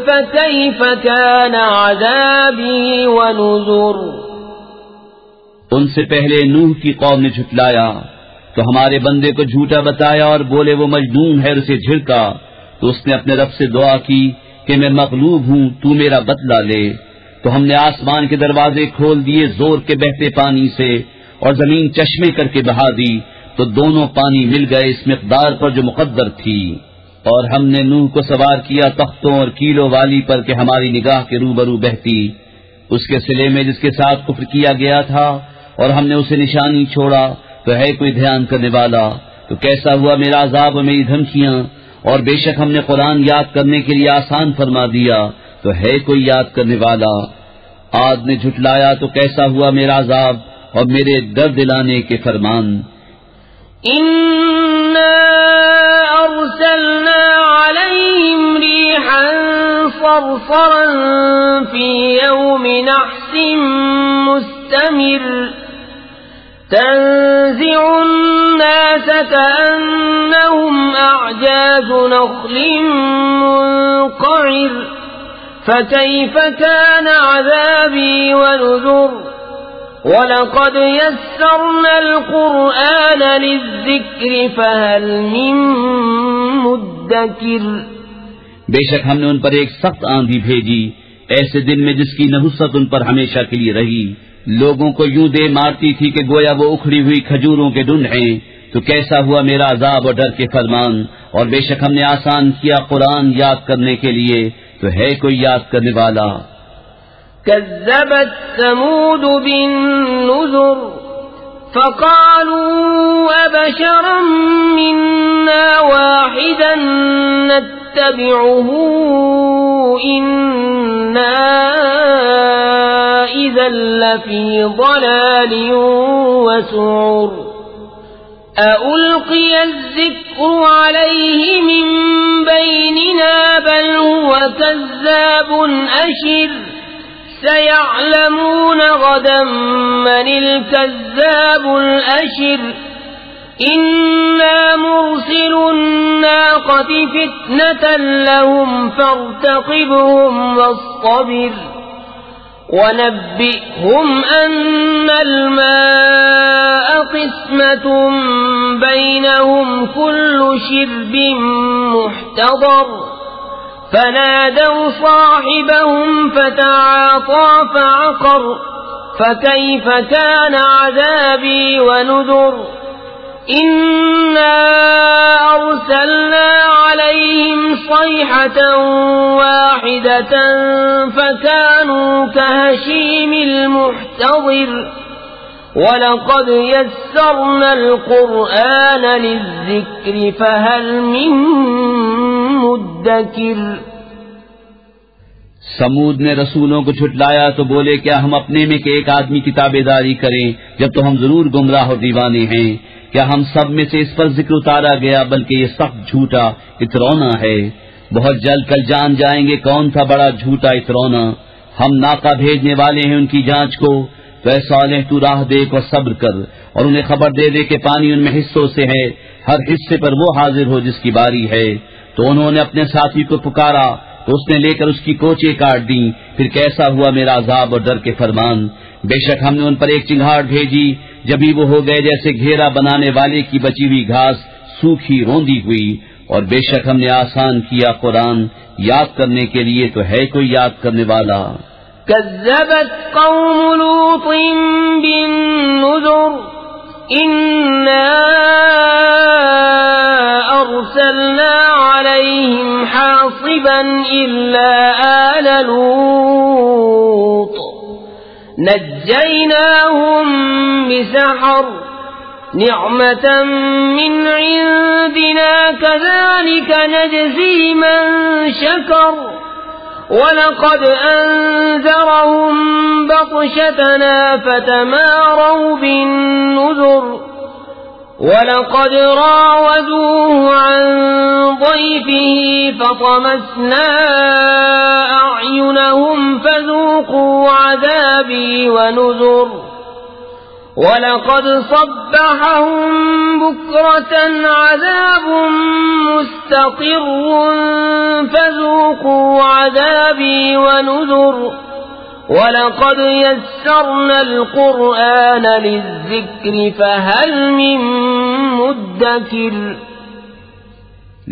فَكَيْفَ كَانَ عَذَابِي وَنُذُرِ۔
ان سے پہلے نوح کی قوم نے جھٹلایا تو ہمارے بندے کو جھوٹا بتایا اور بولے وہ مجنون ہے، اسے جھڑکا تو اس نے اپنے رب سے دعا کی کہ میں مغلوب ہوں، تو میرا بدلہ لے۔ تو ہم نے آسمان کے دروازے کھول دیے زور کے بہتے پانی سے، اور زمین چشمے کر کے بہا دی تو دونوں پانی مل گئے اس مقدار پر جو مقدر تھی۔ اور ہم نے نوح کو سوار کیا تختوں اور کیلوں والی پر کہ ہماری نگاہ کے روبرو بہتی، اس کے سلے میں جس کے ساتھ کفر کیا گیا تھا، اور ہم نے اسے نشانی چھوڑا تو ہے کوئی دھیان کرنے والا۔ تو کیسا ہوا میرا عذاب اور میری دھمکیاں، اور بے شک ہم نے قرآن یاد کرنے کے لیے آسان فرما دیا تو ہے کوئی یاد کرنے والا۔ عاد نے جھٹلایا تو کیسا ہوا میرا عذاب اور میرے درد دلانے کے فرمان۔
اِنَّا أَرْسَلْنَا عَلَيْهِمْ رِيحًا صَرْصَرًا فِي يَوْمِ نَحْسٍ مُسْتَمِرٍ تنزع الناس كأنهم أعجاز نخل منقعر فكيف كان عذابي ونذر وَلَقَدْ يَسَّرْنَا الْقُرْآنَ لِلذِّكْرِ فَهَلْ مِن مُّدَّكِرٍ۔
بے شک ہم نے ان پر ایک سخت آندھی بھیجی ایسے دن میں جس کی نحوست ان پر ہمیشہ کے لیے رہی، لوگوں کو یوں دے مارتی تھی کہ گویا وہ اکھڑی ہوئی کھجوروں کے ڈنڈ ہیں، تو کیسا ہوا میرا عذاب اور ڈر کے فرمان. اور بے شک ہم نے آسان کیا قرآن یاد کرنے کے لیے، تو ہے کوئی یاد کرنے والا.
كذبت ثمود بالنذر فقالوا أبشرا منا واحدا نتبعه إنا إذا لفي ضلال وسعر أألقي الذكر عليه من بيننا بل هو كذاب أشر سيعلمون غدا من الكذاب الأشر إنا مرسل الناقة فتنة لهم فارتقبهم واصطبر ونبئهم أن الماء قسمة بينهم كل شرب محتضر فنادوا صاحبهم فتعاطى فعقر فكيف كان عذابي ونذر إنا أرسلنا عليهم صيحة واحدة فكانوا كهشيم المحتضر وَلَقَدْ يَسَّرْنَا الْقُرْآنَ لِلذِّكْرِ فَهَلْ مِن مُّدَّكِرٍ.
سمود نے رسولوں کو جھٹلایا تو بولے کیا ہم اپنے میں کہ ایک آدمی کی تابعداری کریں جب تو ہم ضرور گمراہ اور دیوانے ہیں. کیا ہم سب میں سے اس پر ذکر اتارا گیا بلکہ یہ سخت جھوٹا اترونا ہے. بہت جلد کل جان جائیں گے کون تھا بڑا جھوٹا اترونا. ہم ناقہ بھیجنے والے ہیں ان کی جانچ کو، تو اے صالح تو راہ دیکھ اور صبر کر اور انہیں خبر دے دے کہ پانی ان میں حصوں سے ہے، ہر حصے پر وہ حاضر ہو جس کی باری ہے. تو انہوں نے اپنے ساتھی کو پکارا تو اس نے لے کر اس کی کوچے کاٹ دیں. پھر کیسا ہوا میرا عذاب اور ڈر کے فرمان. بے شک ہم نے ان پر ایک چنگھاڑ بھیجی، جبھی وہ ہو گئے جیسے گھیرا بنانے والے کی بچی ہوئی گھاس سوکھی روندی ہوئی. اور بے شک ہم نے آسان کیا قرآن یاد کرنے کے لیے، تو ہے کوئی یاد کرنے والا.
كذبت قوم لوط بالنذر إنا أرسلنا عليهم حاصبا إلا آل لوط نجيناهم بسحر نعمة من عندنا كذلك نجزي من شكر وَلَقَدْ أَنذَرَهُمْ بَطْشَتَنَا فَتَمَارَوْا بِالنُّذُرِ وَلَقَدْ رَاوَدُوهُ عَنْ ضَيْفِهِ فَطَمَسْنَا أَعْيُنَهُمْ فَذُوقُوا عَذَابِي وَنُذُرِ وَلَقَدْ صَبَّحَهُمْ بُكْرَةً عَذَابٌ مُسْتَقِرٌّ فَذُوقُوا عَذَابِي وَنُذُرِ وَلَقَدْ يَسَّرْنَا الْقُرْآنَ لِلذِّكْرِ فَهَلْ مِن مُّدَّكِرٍ.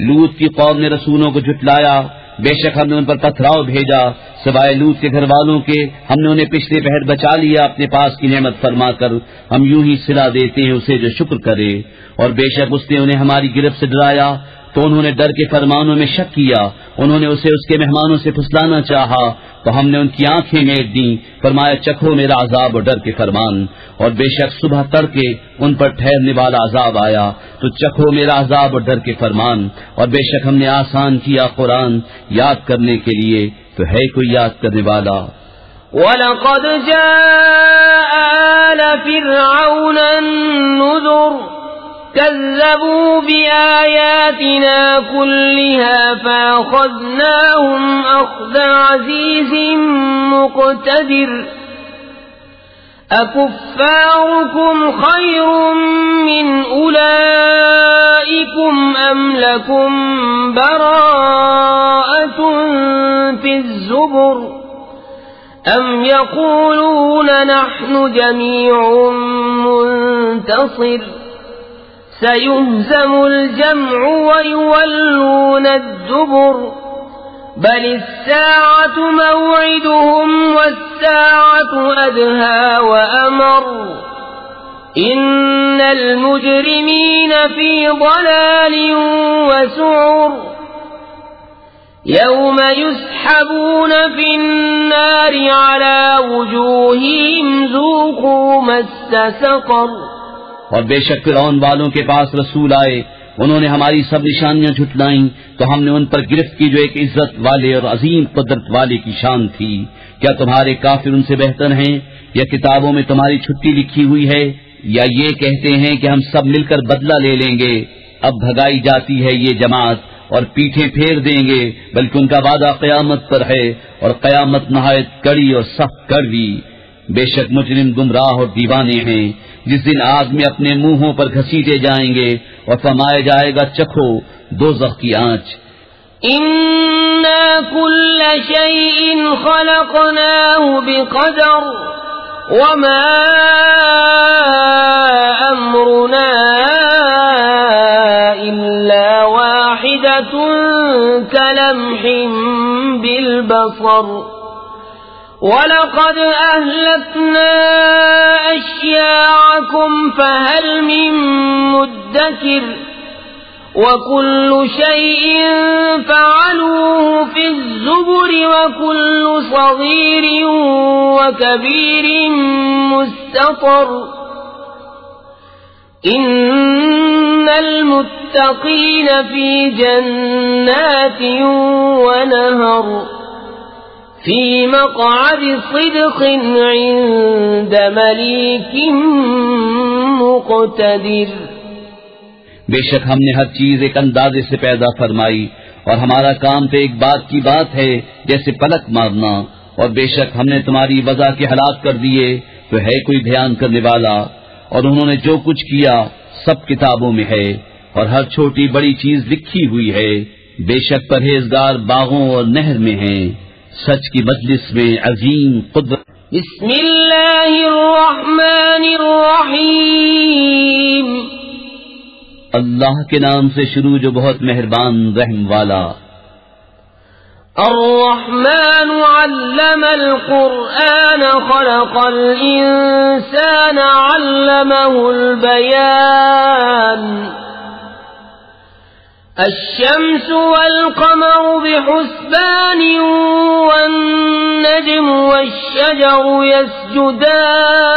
لوط کی قوم نے رسولوں کو جھٹلایا، بے شک ہم نے ان پر پتھراؤ بھیجا. سوائے لوط کے گھر والوں کے ہم نے انہیں پچھلے پہر بچا لیا اپنے پاس کی نعمت فرما کر. ہم یوں ہی صلہ دیتے ہیں اسے جو شکر کرے. اور بے شک اس نے انہیں ہماری گرفت سے ڈرایا تو انہوں نے ڈر کے فرمانوں میں شک کیا. انہوں نے اسے اس کے مہمانوں سے پھسلانا چاہا تو ہم نے ان کی آنکھیں میٹ دیں. فرمایا چکھو میرا عذاب اور ڈر کے فرمان. اور بے شک صبح تڑکے ان پر ٹھہرنے والا عذاب آیا تو چکھو میرا عذاب اور ڈر کے فرمان. اور بے شک ہم نے آسان کیا قرآن یاد کرنے کے لیے، تو ہے کوئی یاد کرنے والا.
وَلَقَدْ جَاءَ آلَ فِرْعَوْنَ النُّذُرُ كَذَّبُوا بِآيَاتِنَا كُلِّهَا فَأَخَذْنَاهُمْ أَخْذَ عَزِيزٍ مُقْتَدِرٍ. أَكُفَّارُكُمْ خَيْرٌ مِّنْ أُولَئِكُمْ أَمْ لَكُمْ بَرَاءَةٌ فِي الزُّبُرِ أَمْ يَقُولُونَ نَحْنُ جَمِيعٌ مُّنتَصِرٌ سَيُهْزَمُ الْجَمْعُ وَيُوَلُّونَ الدُّبُرَ بل الساعة موعدهم والساعة أدهى وأمر إن المجرمين في ضلال وسعر يوم يسحبون في النار على وجوههم ذوقوا مس سقر.
اور بے شک فرعون والوں کے پاس رسول آئے، انہوں نے ہماری سب نشانیاں جھٹلائیں تو ہم نے ان پر گرفت کی جو ایک عزت والے اور عظیم قدرت والے کی شان تھی. کیا تمہارے کافر ان سے بہتر ہیں، یا کتابوں میں تمہاری چھٹی لکھی ہوئی ہے، یا یہ کہتے ہیں کہ ہم سب مل کر بدلہ لے لیں گے؟ اب بھگائی جاتی ہے یہ جماعت اور پیٹھیں پھیر دیں گے، بلکہ ان کا وعدہ قیامت پر ہے، اور قیامت نہایت کڑی اور سخت کڑوی. بے شک مجرم گمراہ اور دیوانے ہیں، جس دن آگ میں اپنے منہوں پر گھسیٹے جائیں گے اور فرمایا جائے گا چکھو دوزخ کی آنچ.
اِنَّا كُلَّ شَيْءٍ خَلَقْنَاهُ بِقَدَرٍ وَمَا أَمْرُنَا إِلَّا وَاحِدَةٌ كَلَمْحٍ بِالْبَصَرِ وَلَقَدْ أَهْلَكْنَا أَشْيَاعَكُمْ فَهَلْ مِن مُّدَّكِرٍ وَكُلُّ شَيْءٍ فَعَلُوهُ فِي الزُّبُرِ وَكُلُّ صَغِيرٍ وَكَبِيرٍ مُسْتَطَرٍ. إِنَّ الْمُتَّقِينَ فِي جَنَّاتٍ وَنَهَرٍ فِي مَقْعَدِ صِدْقٍ عِندَ مَلِيكٍ مُقْتَدِرٍ.
بے شک ہم نے ہر چیز ایک اندازے سے پیدا فرمائی، اور ہمارا کام تو ایک بات کی بات ہے جیسے پلک مارنا. اور بے شک ہم نے تمہاری وضع کے ہلاک کر دیے تو ہے کوئی دھیان کرنے والا. اور انہوں نے جو کچھ کیا سب کتابوں میں ہے، اور ہر چھوٹی بڑی چیز لکھی ہوئی ہے. بے شک پرہیزگار باغوں اور نہر میں ہیں، سچ کی مجلس میں عظیم قدرت.
بسم اللہ الرحمن الرحیم.
اللہ کے نام سے شروع جو بہت مہربان رحم والا.
الرحمن علم القرآن خلق الإنسان علمه البيان. الشمس والقمر بحسبان والنجم والشجر يسجدان.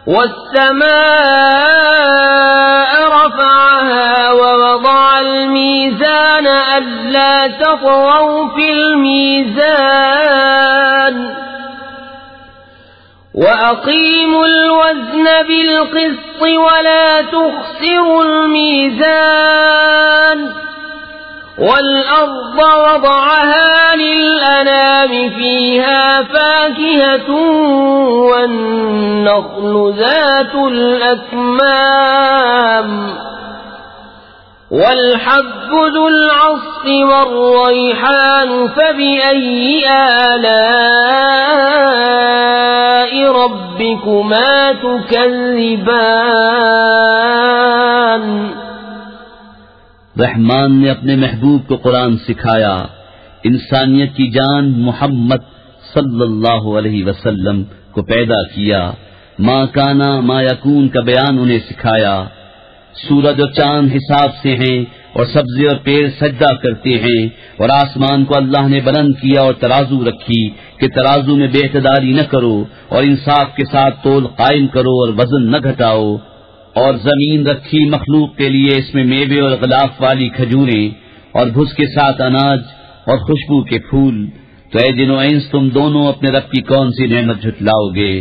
والسماء رفعها ووضع الميزان ألا تطغوا في الميزان وأقيموا الوزن بالقسط ولا تخسروا الميزان. والأرض وضعها للأنام فيها فاكهة والنخل ذات الأكمام والحب ذو العصف والريحان فبأي آلاء ربكما تكذبان.
رحمان نے اپنے محبوب کو قرآن سکھایا، انسانیت کی جان محمد صلی اللہ علیہ وسلم کو پیدا کیا. ما کانا ما یکون کا بیان انہیں سکھایا. سورج اور چاند حساب سے ہیں، اور سبزے اور پیڑ سجدہ کرتے ہیں. اور آسمان کو اللہ نے بلند کیا اور ترازو رکھی کہ ترازو میں بے اعتدالی نہ کرو، اور انصاف کے ساتھ تول قائم کرو اور وزن نہ گھٹاؤ. اور زمین رکھی مخلوق کے لیے، اس میں میوے اور غلاف والی کھجوریں، اور بھس کے ساتھ اناج اور خوشبو کے پھول. تو اے جن و انس تم دونوں اپنے رب کی کون سی نعمت جھٹلاؤ گے؟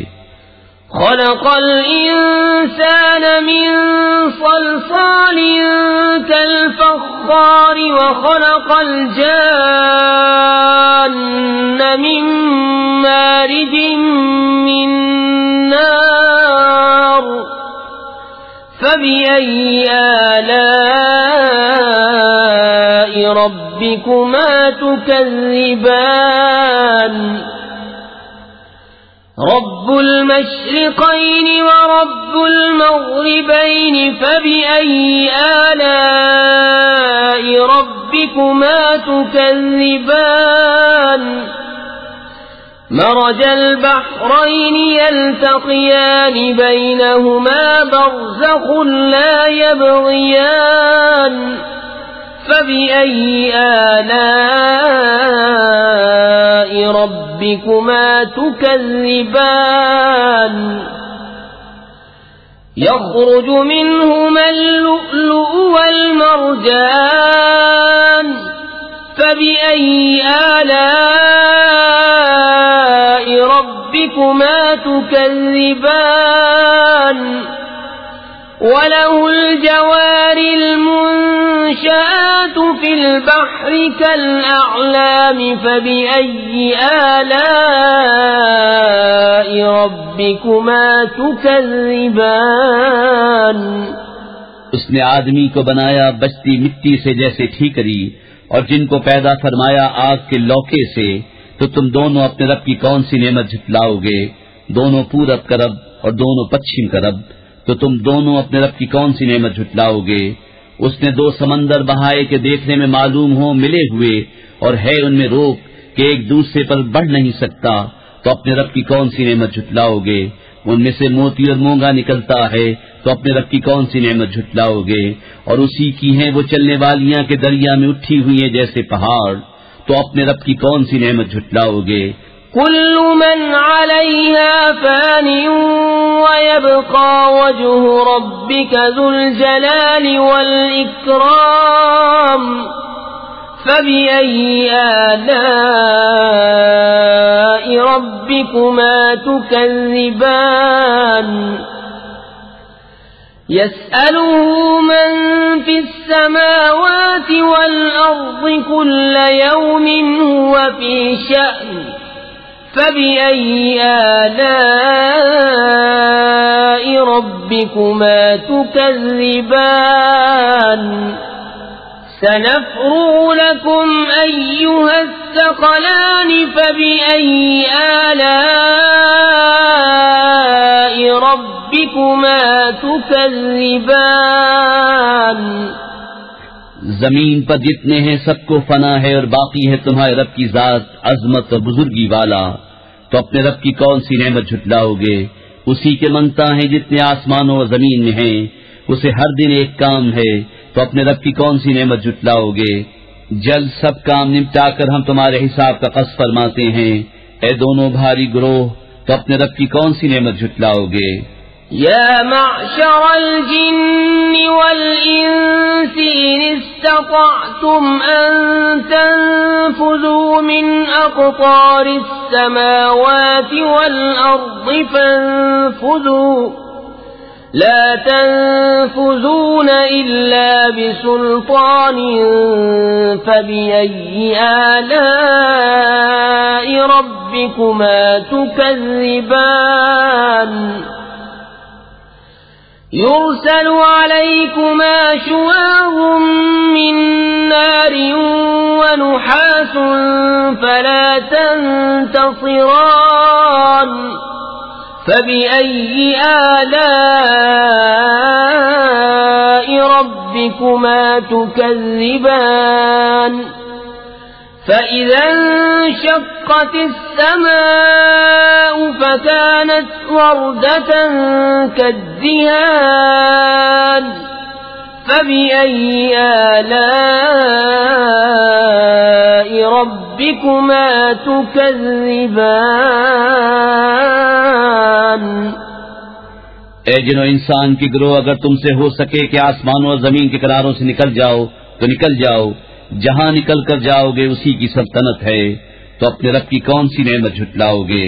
خلق الانسان من صلصال كالفخار وخلق الجان من مارج من نار فبأي آلاء ربكما تكذبان. رب المشرقين ورب المغربين فبأي آلاء ربكما ربكما تكذبان مرج البحرين يلتقيان بينهما برزخ لا يبغيان فبأي آلاء ربكما تكذبان يخرج منهما اللؤلؤ والمرجان فبأي آلاء ربكما تكذبان وله الجوار المنشآت في البحر كالأعلام فبأي آلاء ربكما تكذبان
اس نے آدمی کو بنایا بچتی مٹی سے جیسے ٹھیکری، اور جن کو پیدا فرمایا آگ کے لوکے سے، تو تم دونوں اپنے رب کی کون سی نعمت جھٹلاؤ گے؟ دونوں پورب کا رب اور دونوں پچھم کا رب، تو تم دونوں اپنے رب کی کون سی نعمت جھٹلاؤ گے؟ اس نے دو سمندر بہائے کہ دیکھنے میں معلوم ہو ملے ہوئے، اور ہے ان میں روک کہ ایک دوسرے پر بڑھ نہیں سکتا، تو اپنے رب کی کون سی نعمت جھٹلاؤ گے؟ ان میں سے موتی اور مونگا نکلتا ہے، تو اپنے رب کی کون سی نعمت جھٹلاؤ گے؟ اور اسی کی ہیں وہ چلنے والیاں کہ دریا میں اٹھی ہوئی ہیں جیسے پہاڑ، تو اپنے رب کی کون سی نعمت جھٹلاؤ گے؟
كل من عليها فان ويبقى وجه ربك ذو الجلال والإكرام فبأي آلاء ربكما تكذبان يسأله من في السماوات والأرض كل يوم هو في شأن فبأي آلاء ربكما تكذبان سنفرغ لكم أيها الثقلان فبأي آلاء ربكما تكذبان
زمین پر جتنے ہیں سب کو فنا ہے، اور باقی ہے تمہارے رب کی ذات عظمت اور بزرگی والا، تو اپنے رب کی کون سی نعمت جھٹلاؤ گے؟ اسی کے منگتا ہیں جتنے آسمانوں اور زمین میں ہیں، اسے ہر دن ایک کام ہے، تو اپنے رب کی کون سی نعمت جھٹلاؤ گے؟ جلد سب کام نمٹا کر ہم تمہارے حساب کا قصد فرماتے ہیں، اے دونوں بھاری گروہ، تو اپنے رب کی کون سی نعمت جھٹلاؤ گے؟
يا معشر الجن والإنس إن استطعتم أن تنفذوا من أقطار السماوات والأرض فانفذوا لا تنفذون إلا بسلطان فبأي آلاء ربكما تكذبان يرسل عليكما شواظ من نار ونحاس فلا تنتصران فبأي آلاء ربكما تكذبان فإذا انشقت السماء فكانت وردة كالدهان فبأي آلاء ربكما تكذبان
اے جنو انسان کی گروہ، اگر تم سے ہو سکے کہ آسمانوں اور زمین کے کناروں سے نکل جاؤ تو نکل جاؤ، جہاں نکل کر جاؤ گے اسی کی سلطنت ہے، تو اپنے رب کی کون سی نعمت جھٹلاؤ گے؟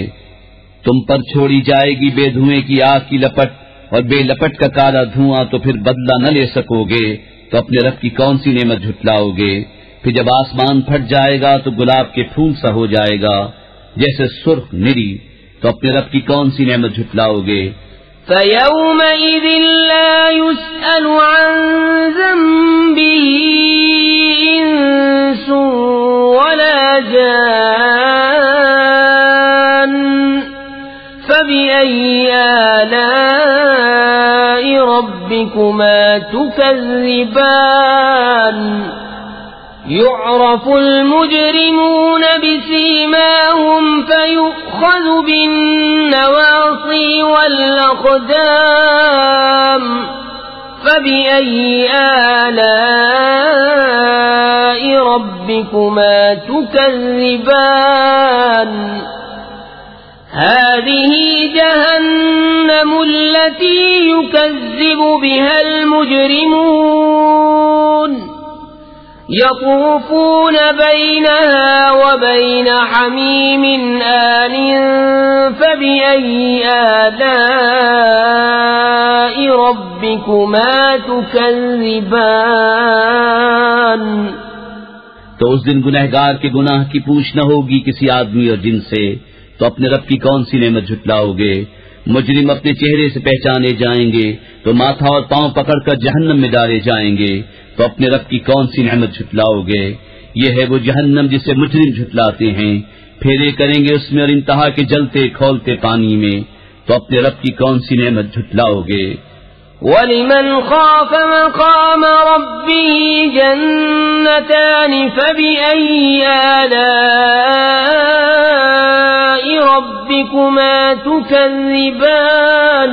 تم پر چھوڑی جائے گی بے دھوئیں کی آگ کی لپٹ، اور بے لپٹ کا کالا دھواں، تو پھر بدلہ نہ لے سکو گے، تو اپنے رب کی کون سی نعمت جھٹلاؤ گے؟ پھر جب آسمان پھٹ جائے گا تو گلاب کے پھول سا ہو جائے گا جیسے سرخ نری، تو اپنے رب کی کون سی نعمت جھٹلاؤ گے؟
فَيَوْمَئِذٍ لَا يُسْأَلُ عَنْ ذَنبِهِ إِنسٌ وَلَا جَانٌ فَبِأَيِّ آلَاءِ رَبِّكُمَا تُكَذِّبَانِ يعرف المجرمون بسيماهم فيؤخذ بالنواصي والأقدام فبأي آلاء ربكما تكذبان هذه جهنم التي يكذب بها المجرمون يطوفون بينها وبين حميم آن فبأي آلاء ربكما تكذبان
تو اس دن گنہگار کے گناہ کی پوچھ نہ ہوگی کسی آدمی اور جن سے، تو اپنے رب کی کون سی نعمت جھٹلاؤ گے؟ مجرم اپنے چہرے سے پہچانے جائیں گے تو ماتھا اور پاؤں پکڑ کر جہنم میں ڈالے جائیں گے، تو اپنے رب کی کون سی نعمت جھٹلاؤ گے؟ یہ ہے وہ جہنم جسے مجرم جھٹلاتے ہیں، پھیرے کریں گے اس میں اور انتہا کے جلتے کھولتے پانی میں، تو اپنے رب کی کون سی نعمت جھٹلاؤ گے؟
وَلِمَنْ خَافَ مَقَامَ رَبِّهِ جَنَّتَانِ فَبِأَيِّ آلَاءِ رَبِّكُمَا تُكَذِّبَانِ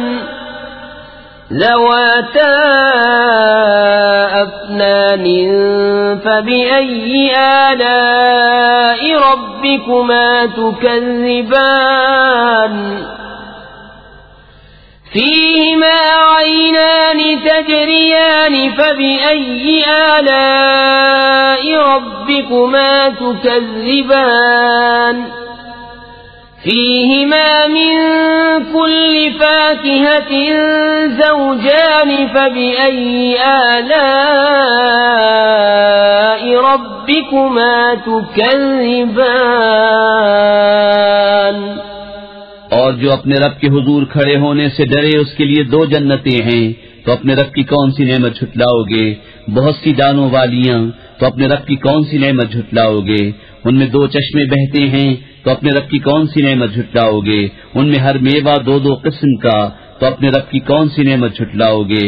ذَوَاتَا أَفْنَانٍ فَبِأَيِّ آلَاءِ رَبِّكُمَا تُكَذِّبَانِ فيهما عينان تجريان فبأي آلاء ربكما تكذبان فيهما من كل فاكهة زوجان فبأي آلاء ربكما تكذبان
اور جو اپنے رب کے حضور کھڑے ہونے سے ڈرے اس کے لیے دو جنتیں ہیں، تو اپنے رب کی کون سی نعمت جھٹلاؤ گے؟ بہت سی دانوں والیاں، تو اپنے رب کی کون سی نعمت جھٹلاؤ گے؟ ان میں دو چشمے بہتے ہیں، تو اپنے رب کی کون سی نعمت جھٹلاؤ گے؟ ان میں ہر میوہ دو دو قسم کا، تو اپنے رب کی کون سی نعمت جھٹلاؤ گے؟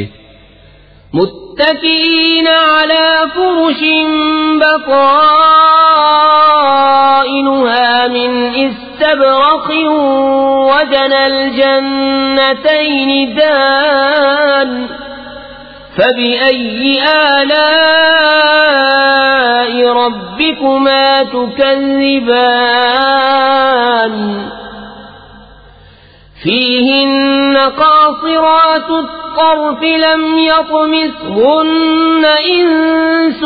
متكئين على فرش بطائنها من استبرق وجنى الجنتين دان فبأي آلاء ربكما تكذبان فيهن قاصرات الطرف لم يطمثهن إنس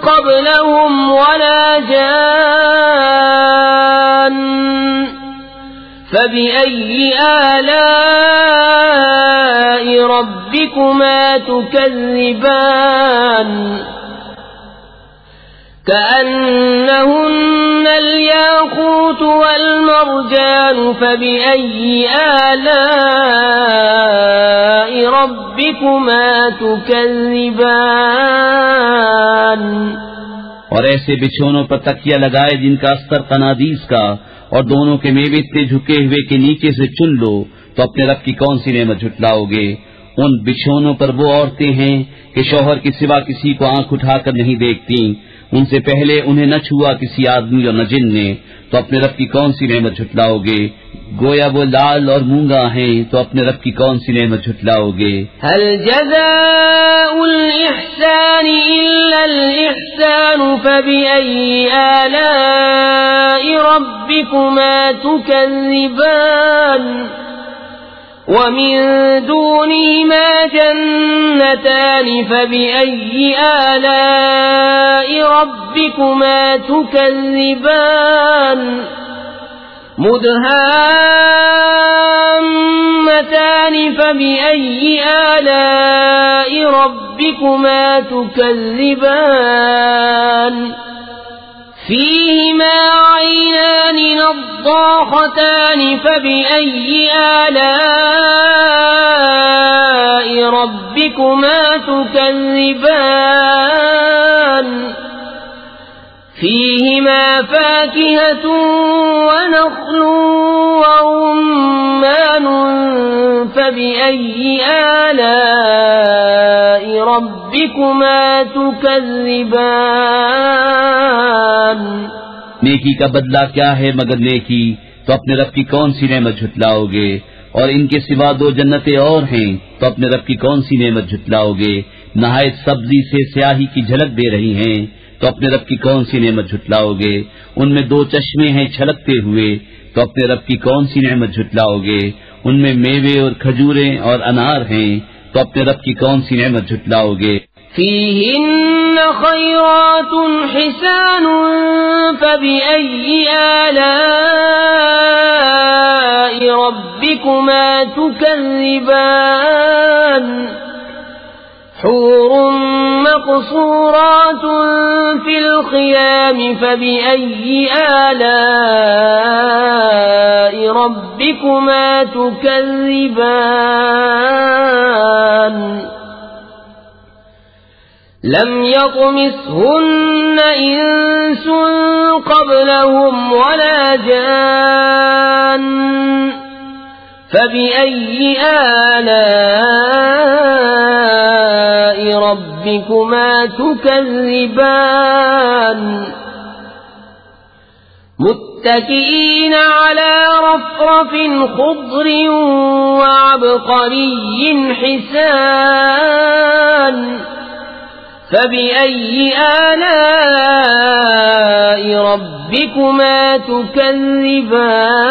قبلهم ولا جان فبأي آلاء ربكما تكذبان كأنهن الياقوت والمرجان فبأي آلاء ربكما تكذبان
اور ایسے بچھونوں پر تکیہ لگائے جن کا استر قنادیس کا، اور دونوں کے میوے اتنے جھکے ہوئے کہ نیچے سے چن لو، تو اپنے رب کی کون سی نعمت جھٹلاؤ گے؟ ان بچھونوں پر وہ عورتیں ہیں کہ شوہر کے سوا کسی کو آنکھ اٹھا کر نہیں دیکھتی، ان سے پہلے انہیں نہ چھوا کسی آدمی اور نہ جن نے، تو اپنے رب کی کون سی نعمت جھٹلاؤ گے؟ گویا وہ لال اور مونگا ہیں، تو اپنے رب کی کون سی نعمت جھٹلاؤ گے؟
هل جزاء الإحسان إلا الإحسان فبأي آلاء ربكما تكذبان ومن دونهما جنتان فبأي آلاء ربكما تكذبان مدهامتان فبأي آلاء ربكما تكذبان فيهما عينان نضاختان فبأي آلاء ربكما تكذبان فيهما فاكهة ونخل ورمان فبأي آلاء ربكما تكذبان؟
نیکی کا بدلہ کیا ہے مگر نیکی، تو اپنے رب کی کون سی نعمت جھٹلاؤ گے؟ اور ان کے سوا 2 جنتیں اور ہیں، تو اپنے رب کی کون سی نعمت جھٹلاؤ گے؟ نہایت سبزی سے سیاہی کی جھلک دے رہی ہیں، تو اپنے رب کی کون سی نعمت جھٹلاؤ گے؟ ان میں 2 چشمے ہیں چھلکتے ہوئے، تو اپنے رب کی کون سی نعمت جھٹلاؤ گے؟ ان میں میوے اور کھجوریں اور انار ہیں، تو اپنے رب کی کون سی نعمت جھٹلاؤ گے؟
فيهن خيرات حسان فبأي آلاء ربكما تكذبان؟ حور مقصورات في الخيام فبأي آلاء ربكما تكذبان؟ لم يطمثهن إنس قبلهم ولا جان فبأي آلاء ربكما تكذبان؟ متكئين على رفرف خضر وعبقري حسان فبأي آلاء ربكما تكذبان؟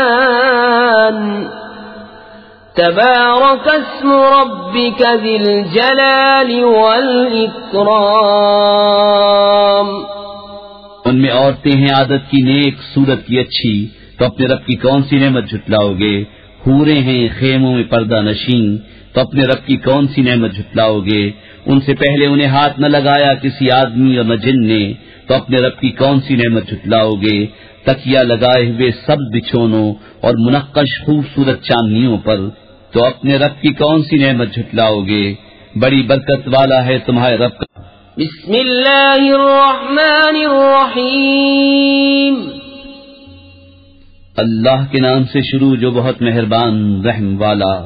تبارك اسم ربك ذي الجلال والإكرام۔
ان میں عورتیں ہیں عادت کی نیک، صورت کی اچھی، تو اپنے رب کی کون سی نعمت جھٹلاؤ گے؟ حوریں ہیں خیموں میں پردہ نشین، تو اپنے رب کی کون سی نعمت جھٹلاؤ گے؟ ان سے پہلے انہیں ہاتھ نہ لگایا کسی آدمی اور نہ جن نے، تو اپنے رب کی کون سی نعمت جھٹلاؤ گے؟ تکیہ لگائے ہوئے سبز بچھونوں اور منقش خوبصورت چاندنیوں پر، تو اپنے رب کی کون سی نعمت جھٹلاؤ گے؟ بڑی برکت والا ہے تمہارے رب کا۔
بسم اللہ الرحمن الرحیم۔
اللہ کے نام سے شروع جو بہت مہربان رحم والا۔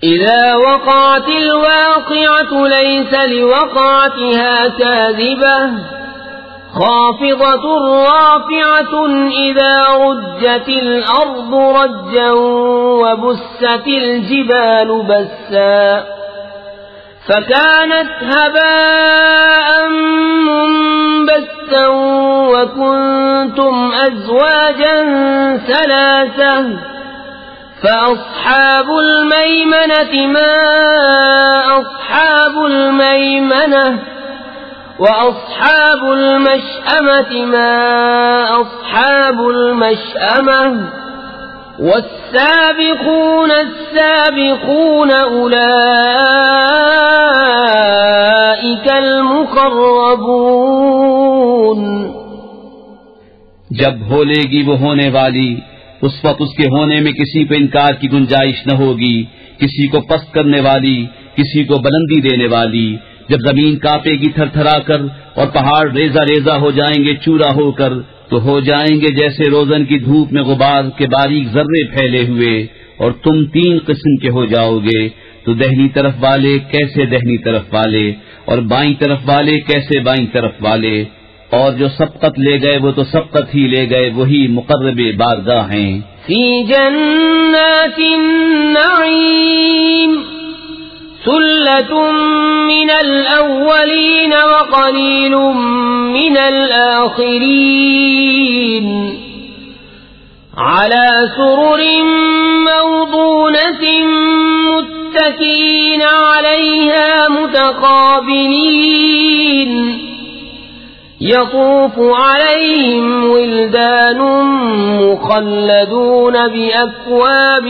اذا وقعت الواقعة ليس لوقعتها كاذبة خافضة رافعة إذا رجت الأرض رجا وبست الجبال بسا فكانت هباء منبثا وكنتم أزواجا ثلاثة فأصحاب الميمنة ما أصحاب الميمنة وأصحاب المشأمة ما أصحاب المشأمة والسابقون السابقون أولئك المقربون۔
جب بھولے گی وہ ہونے والی، اس وقت اس کے ہونے میں کسی کو انکار کی گنجائش نہ ہوگی، کسی کو پست کرنے والی، کسی کو بلندی دینے والی۔ جب زمین کانپے گی تھر تھرا کر اور پہاڑ ریزہ ریزہ ہو جائیں گے چورا ہو کر، تو ہو جائیں گے جیسے روزن کی دھوپ میں غبار کے باریک ذرے پھیلے ہوئے، اور تم 3 قسم کے ہو جاؤ گے، تو دہنی طرف والے کیسے دہنی طرف والے، اور بائیں طرف والے کیسے بائیں طرف والے، اور جو سبقت لے گئے وہ تو سبقت ہی لے گئے، وہی مقرب بارگاہ ہیں۔
فی جنات النعیم ثلة من الأولين وقليل من الآخرين على سرر موضونة متكئين عليها متقابلين يطوف عليهم ولدان مخلدون بأكواب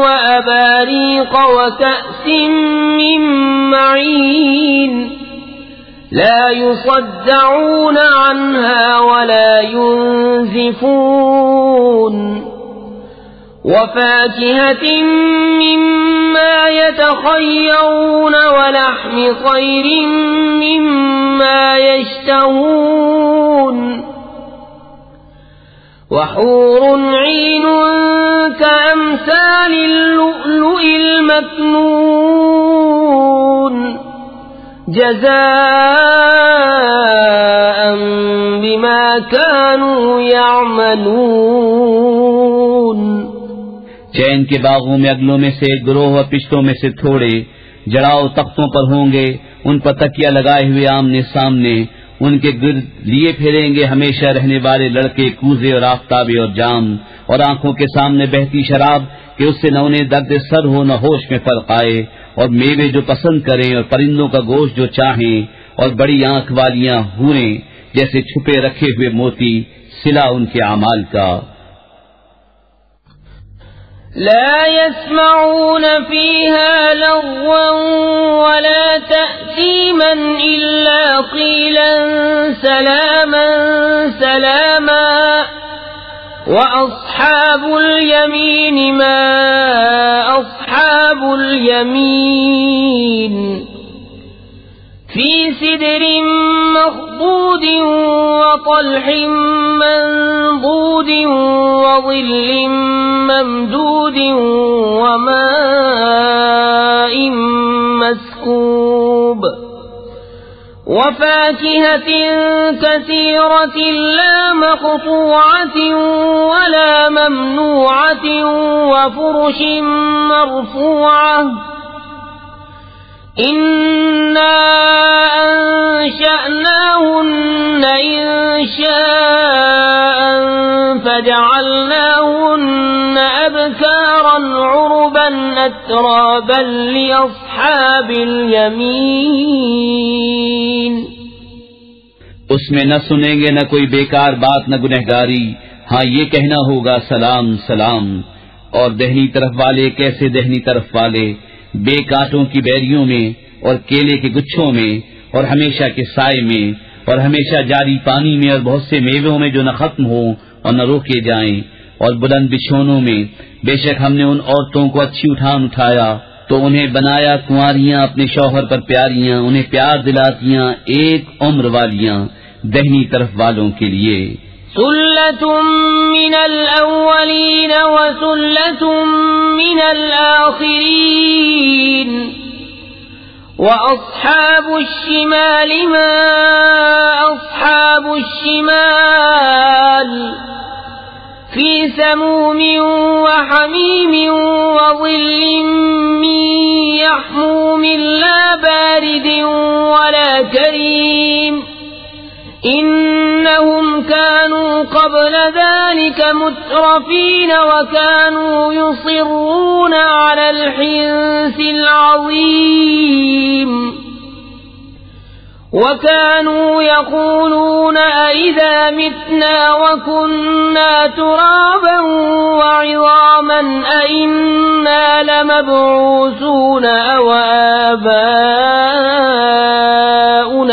وأباريق وكأس من معين لا يصدعون عنها ولا ينزفون وفاكهة مما يتخيرون ولحم طير مما يشتهون وحور عين كأمثال اللؤلؤ المكنون جزاء بما كانوا يعملون.
چین کے باغوں میں اگلوں میں سے ایک گروہ اور پشتوں میں سے تھوڑے جڑاؤ تختوں پر ہوں گے، ان پر تکیہ لگائے ہوئے آمنے سامنے، ان کے گرد لیے پھریں گے ہمیشہ رہنے والے لڑکے کوزے اور آفتابے اور جام، اور آنکھوں کے سامنے بہتی شراب کہ اس سے نہ انہیں درد سر ہو نہ ہوش میں فرق آئے، اور میوے جو پسند کریں اور پرندوں کا گوشت جو چاہیں، اور بڑی آنکھ والیاں حوریں جیسے چھپے رکھے ہوئے موتی، صلہ ان کے اعمال کا.
لا يسمعون فيها لغوا ولا تأثيما إلا قيلا سلاما سلاما وأصحاب اليمين ما أصحاب اليمين في سدر مخضود وطلح منضود وظل ممدود وماء مسكوب وفاكهة كثيرة لا مقطوعة ولا ممنوعة وفرش مرفوعة إنا أنشأناهن إنشاء فجعلناهن أبكارا عربا أترابا لأصحاب اليمين.
اس میں نہ سنیں گے نہ کوئی بیکار بات نہ گنہگاری، ہاں یہ کہنا ہوگا سلام سلام. اور دہنی طرف والے کیسے دہنی طرف والے، بے کانٹوں کی بیریوں میں اور کیلے کے گچھوں میں اور ہمیشہ کے سائے میں اور ہمیشہ جاری پانی میں اور بہت سے میووں میں جو نہ ختم ہوں اور نہ روکے جائیں اور بلند بچھونوں میں. بے شک ہم نے ان عورتوں کو اچھی اٹھایا تو انہیں بنایا کنواریاں اپنے شوہر پر پیاریاں، انہیں پیار دلاتیاں ایک عمر والیاں دہنی طرف والوں کے لیے.
ثلة من الأولين وثلة من الآخرين وأصحاب الشمال ما أصحاب الشمال في سموم وحميم وظل من يحموم لا بارد ولا كريم إنهم كانوا قبل ذلك مترفين وكانوا يصرون على الحنث العظيم وكانوا يقولون أئذا متنا وكنا ترابا وعظاما أئنا لمبعوثون أو آباؤنا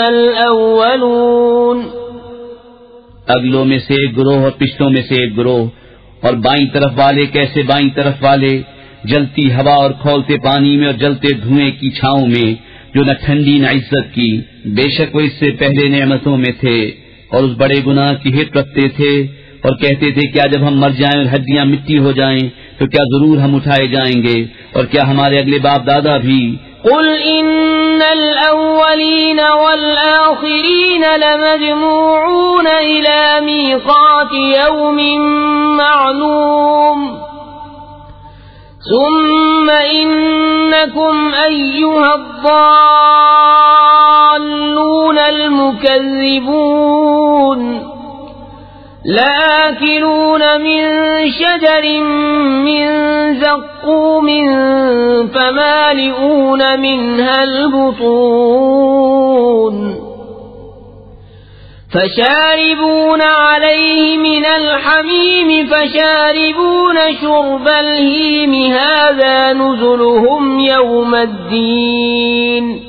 الأولون.
اگلوں میں سے ایک گروہ اور پچھلوں میں سے ایک گروہ، اور بائیں طرف والے کیسے بائیں طرف والے، جلتی ہوا اور کھولتے پانی میں اور جلتے دھوئیں کی چھاؤں میں جو نہ ٹھنڈی نہ عزت کی. بے شک وہ اس سے پہلے نعمتوں میں تھے اور اس بڑے گناہ کی ہٹ رکھتے تھے اور کہتے تھے کیا جب ہم مر جائیں اور ہڈیاں مٹی ہو جائیں تو کیا ضرور ہم اٹھائے جائیں گے، اور کیا ہمارے اگلے باپ دادا بھی.
قل إن الأولين والآخرين لمجموعون إلى ميقات يوم معلوم ثم إنكم أيها الضالون المكذبون لآكلون من شجر من زقوم فمالئون منها البطون فشاربون عليه من الحميم فشاربون شرب الهيم هذا نزلهم يوم الدين.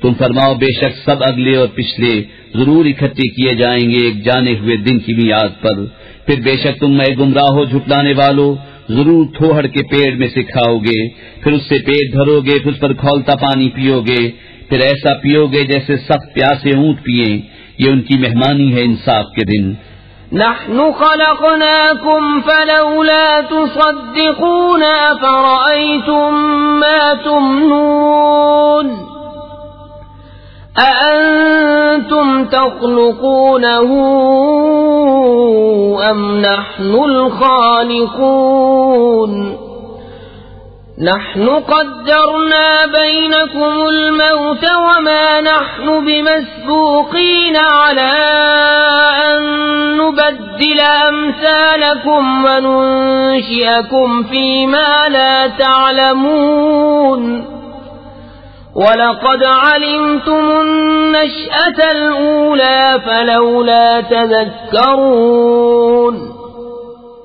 تم فرماؤ بے شک سب اگلے اور پچھلے ضرور اکٹھے کیے جائیں گے ایک جانے ہوئے دن کی میعاد پر. پھر بے شک تم اے گمراہ ہو جھٹلانے والو ضرور تھوہڑ کے پیڑ میں سے کھاؤ گے، پھر اس سے پیٹ بھرو گے، پھر اس پر کھولتا پانی پیو گے، پھر ایسا پیو گے جیسے سخت پیاسے اونٹ پیئیں۔ یہ ان کی مہمانی ہے انصاف کے دن۔
نحن خلقناكم فلولا تصدقون أفرأيتم ما تمنون أأنتم تخلقونه أم نحن الخالقون نحن قدرنا بينكم الموت وما نحن بمسبوقين على أن نبدل أمثالكم وننشئكم فيما لا تعلمون وَلَقَدْ عَلِمْتُمُ النَّشْأَةَ الْأُولَى فَلَوْلَا تَذَكَّرُونَ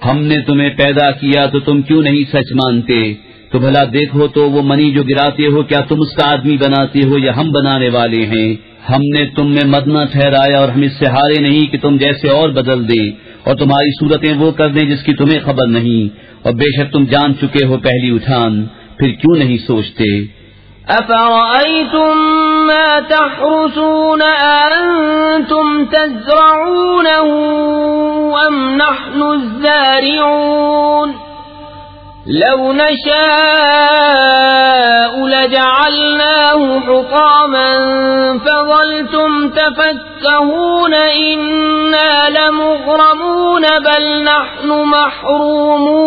ہم نے تمہیں پیدا کیا تو تم کیوں نہیں سچ مانتے؟ تو بھلا دیکھو تو وہ منی جو گراتے ہو، کیا تم اس کا آدمی بناتے ہو یا ہم بنانے والے ہیں؟ ہم نے تم میں مدنہ ٹھہرایا اور ہم اس سے ہارے نہیں کہ تم جیسے اور بدل دیں اور تمہاری صورتیں وہ کر دیں جس کی تمہیں خبر نہیں، اور بے شک تم جان چکے ہو پہلی اٹھان، پھر کیوں نہیں سوچتے؟
أَفَرَأَيْتُم مَّا تَحْرُثُونَ أَأَنتُمْ تَزْرَعُونَهُ أَمْ نَحْنُ الزَّارِعُونَ لَوْ نَشَاءُ لَجَعَلْنَاهُ حُطَامًا فَظَلْتُمْ تَفَكَّهُونَ إِنَّا لَمُغْرَمُونَ بَلْ نَحْنُ مَحْرُومُونَ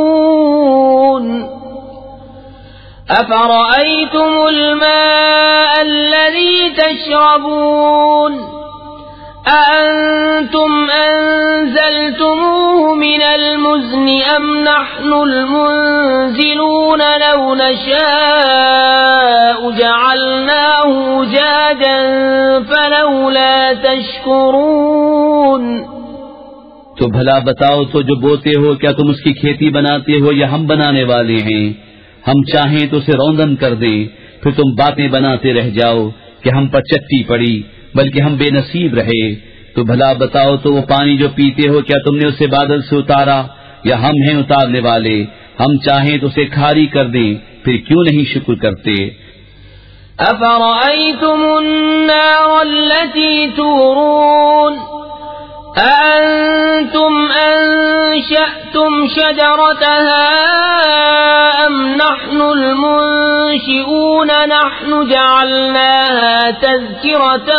أَفَرَأَيْتُمُ الْمَاءَ الَّذِي تَشْرَبُونَ أَأَنتُمْ أَنزَلْتُمُوهُ مِنَ الْمُزْنِ أَمْ نَحْنُ الْمُنزِلُونَ لَوْ نَشَاءُ جَعَلْنَاهُ أُجَاجًا فَلَوْلَا تَشْكُرُونَ
تو بھلا بتاؤ تو جو بوتے ہو کیا تم اس کی کھیتی بناتے ہو یا ہم بنانے والے ہیں؟ ہم چاہیں تو اسے روندن کر دیں، پھر تم باتیں بناتے رہ جاؤ کہ ہم پر چٹی پڑی، بلکہ ہم بے نصیب رہے۔ تو بھلا بتاؤ تو وہ پانی جو پیتے ہو کیا تم نے اسے بادل سے اتارا یا ہم ہیں اتارنے والے؟ ہم چاہیں تو اسے کھاری کر دیں، پھر کیوں نہیں شکر کرتے؟
أَفَرَأَيْتُمُ النَّارَ الَّتِي تُورُونَ أَأَنتُمْ أَنشَأْتُمْ شَجَرَتَهَا أَمْ نَحْنُ الْمُنشِئُونَ نَحْنُ جَعَلْنَاهَا تَذْكِرَةً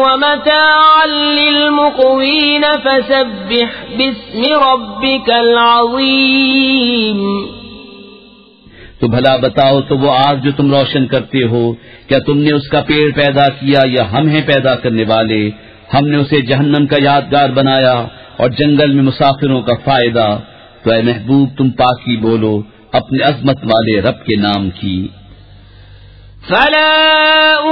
وَمَتَاعًا لِلْمُقْوِينَ فَسَبِّحْ بِاسْمِ رَبِّكَ الْعَظِيمِ
تو بھلا بتاؤ تو وہ آگ جو تم روشن کرتے ہو کیا تم نے اس کا پیڑ پیدا کیا یا ہم ہیں پیدا کرنے والے؟ ہم نے اسے جہنم کا یادگار بنایا اور جنگل میں مسافروں کا فائدہ۔ تو اے محبوب تم پاکی بولو اپنے عظمت والے رب کے نام کی۔
فلا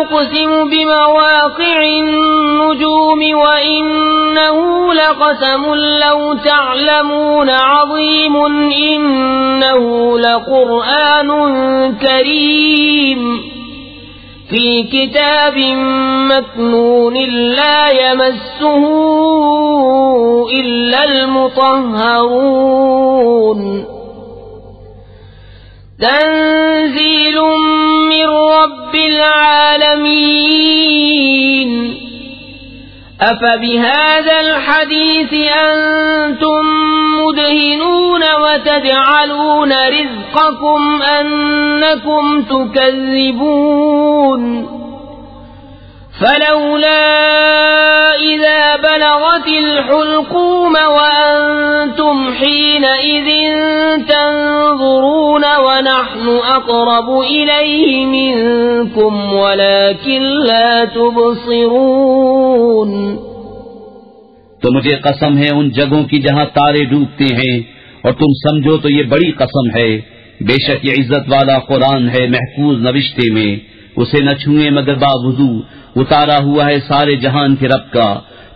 اقسم بمواقع النجوم وإنه لقسم لو تعلمون عظيم إنه لقرآن كريم في كتاب مكنون لا يمسه إلا المطهرون تنزيل من رب العالمين أفبهذا الحديث أنتم مدهنون وتجعلون رزقكم أنكم تكذبون فلولا إذا بلغت الحلقوم وأنتم حينئذ تنظرون ونحن أقرب إليه منكم ولكن لا تبصرون
تو مجھے قسم ہے ان جگہوں کی جہاں تارے ڈوبتے ہیں اور تم سمجھو تو یہ بڑی قسم ہے، بے شک یہ عزت والا قرآن ہے محفوظ نوشتے میں، اسے نہ چھوئیں مگر باوضو، اتارا ہوا ہے سارے جہان کے رب کا۔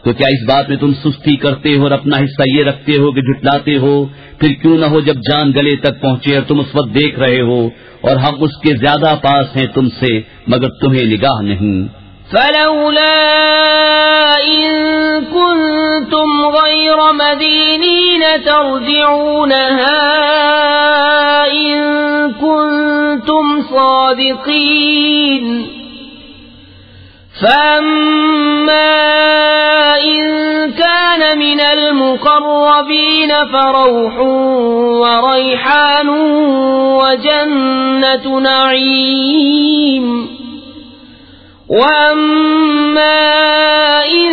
تو کیا اس بات میں تم سستی کرتے ہو اور اپنا حصہ یہ رکھتے ہو کہ جھٹلاتے ہو؟ پھر کیوں نہ ہو جب جان گلے تک پہنچے اور تم اس وقت دیکھ رہے ہو اور ہم اس کے زیادہ پاس ہیں تم سے مگر تمہیں نگاہ نہیں۔
فلولا إن كنتم غير غير مدينين ترجعونها إن كنتم صادقين فأما إن كان من المقربين فروح وريحان وجنة نعيم وأما إن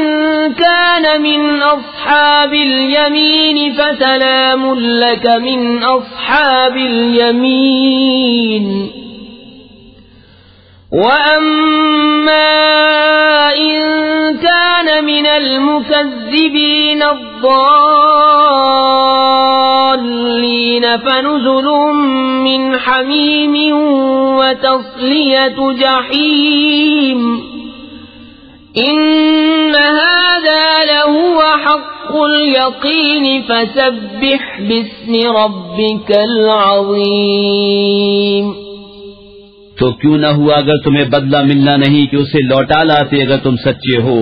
كان من أصحاب اليمين فسلام لك من أصحاب اليمين وأما إن كان من المكذبين الضالين فنزل من حميم وتصلية جحيم إن هذا لهو حق اليقين فسبح باسم ربك العظيم.
تو کیوں نہ ہوا اگر تمہیں بدلہ ملنا نہیں کہ اسے لوٹا لاتے اگر تم سچے ہو.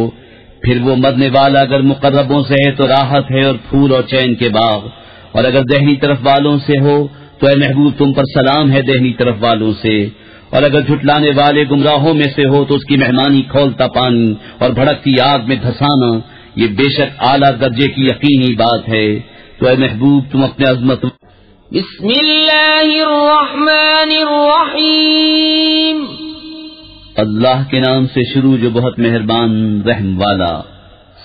پھر وہ مرنے والا اگر مقربوں سے ہے تو راحت ہے اور پھول اور چین کے باغ، اور اگر دہنی طرف والوں سے ہو تو اے محبوب تم پر سلام ہے دہنی طرف والوں سے، اور اگر جھٹلانے والے گمراہوں میں سے ہو تو اس کی مہمانی کھولتا پانی اور بھڑکتی آگ میں دھسانا، یہ بے شک اعلیٰ درجے کی یقینی بات ہے. تو اے محبوب تم اپنے عظمت.
بسم اللہ الرحمن الرحیم.
اللہ کے نام سے شروع جو بہت مہربان رحم والا.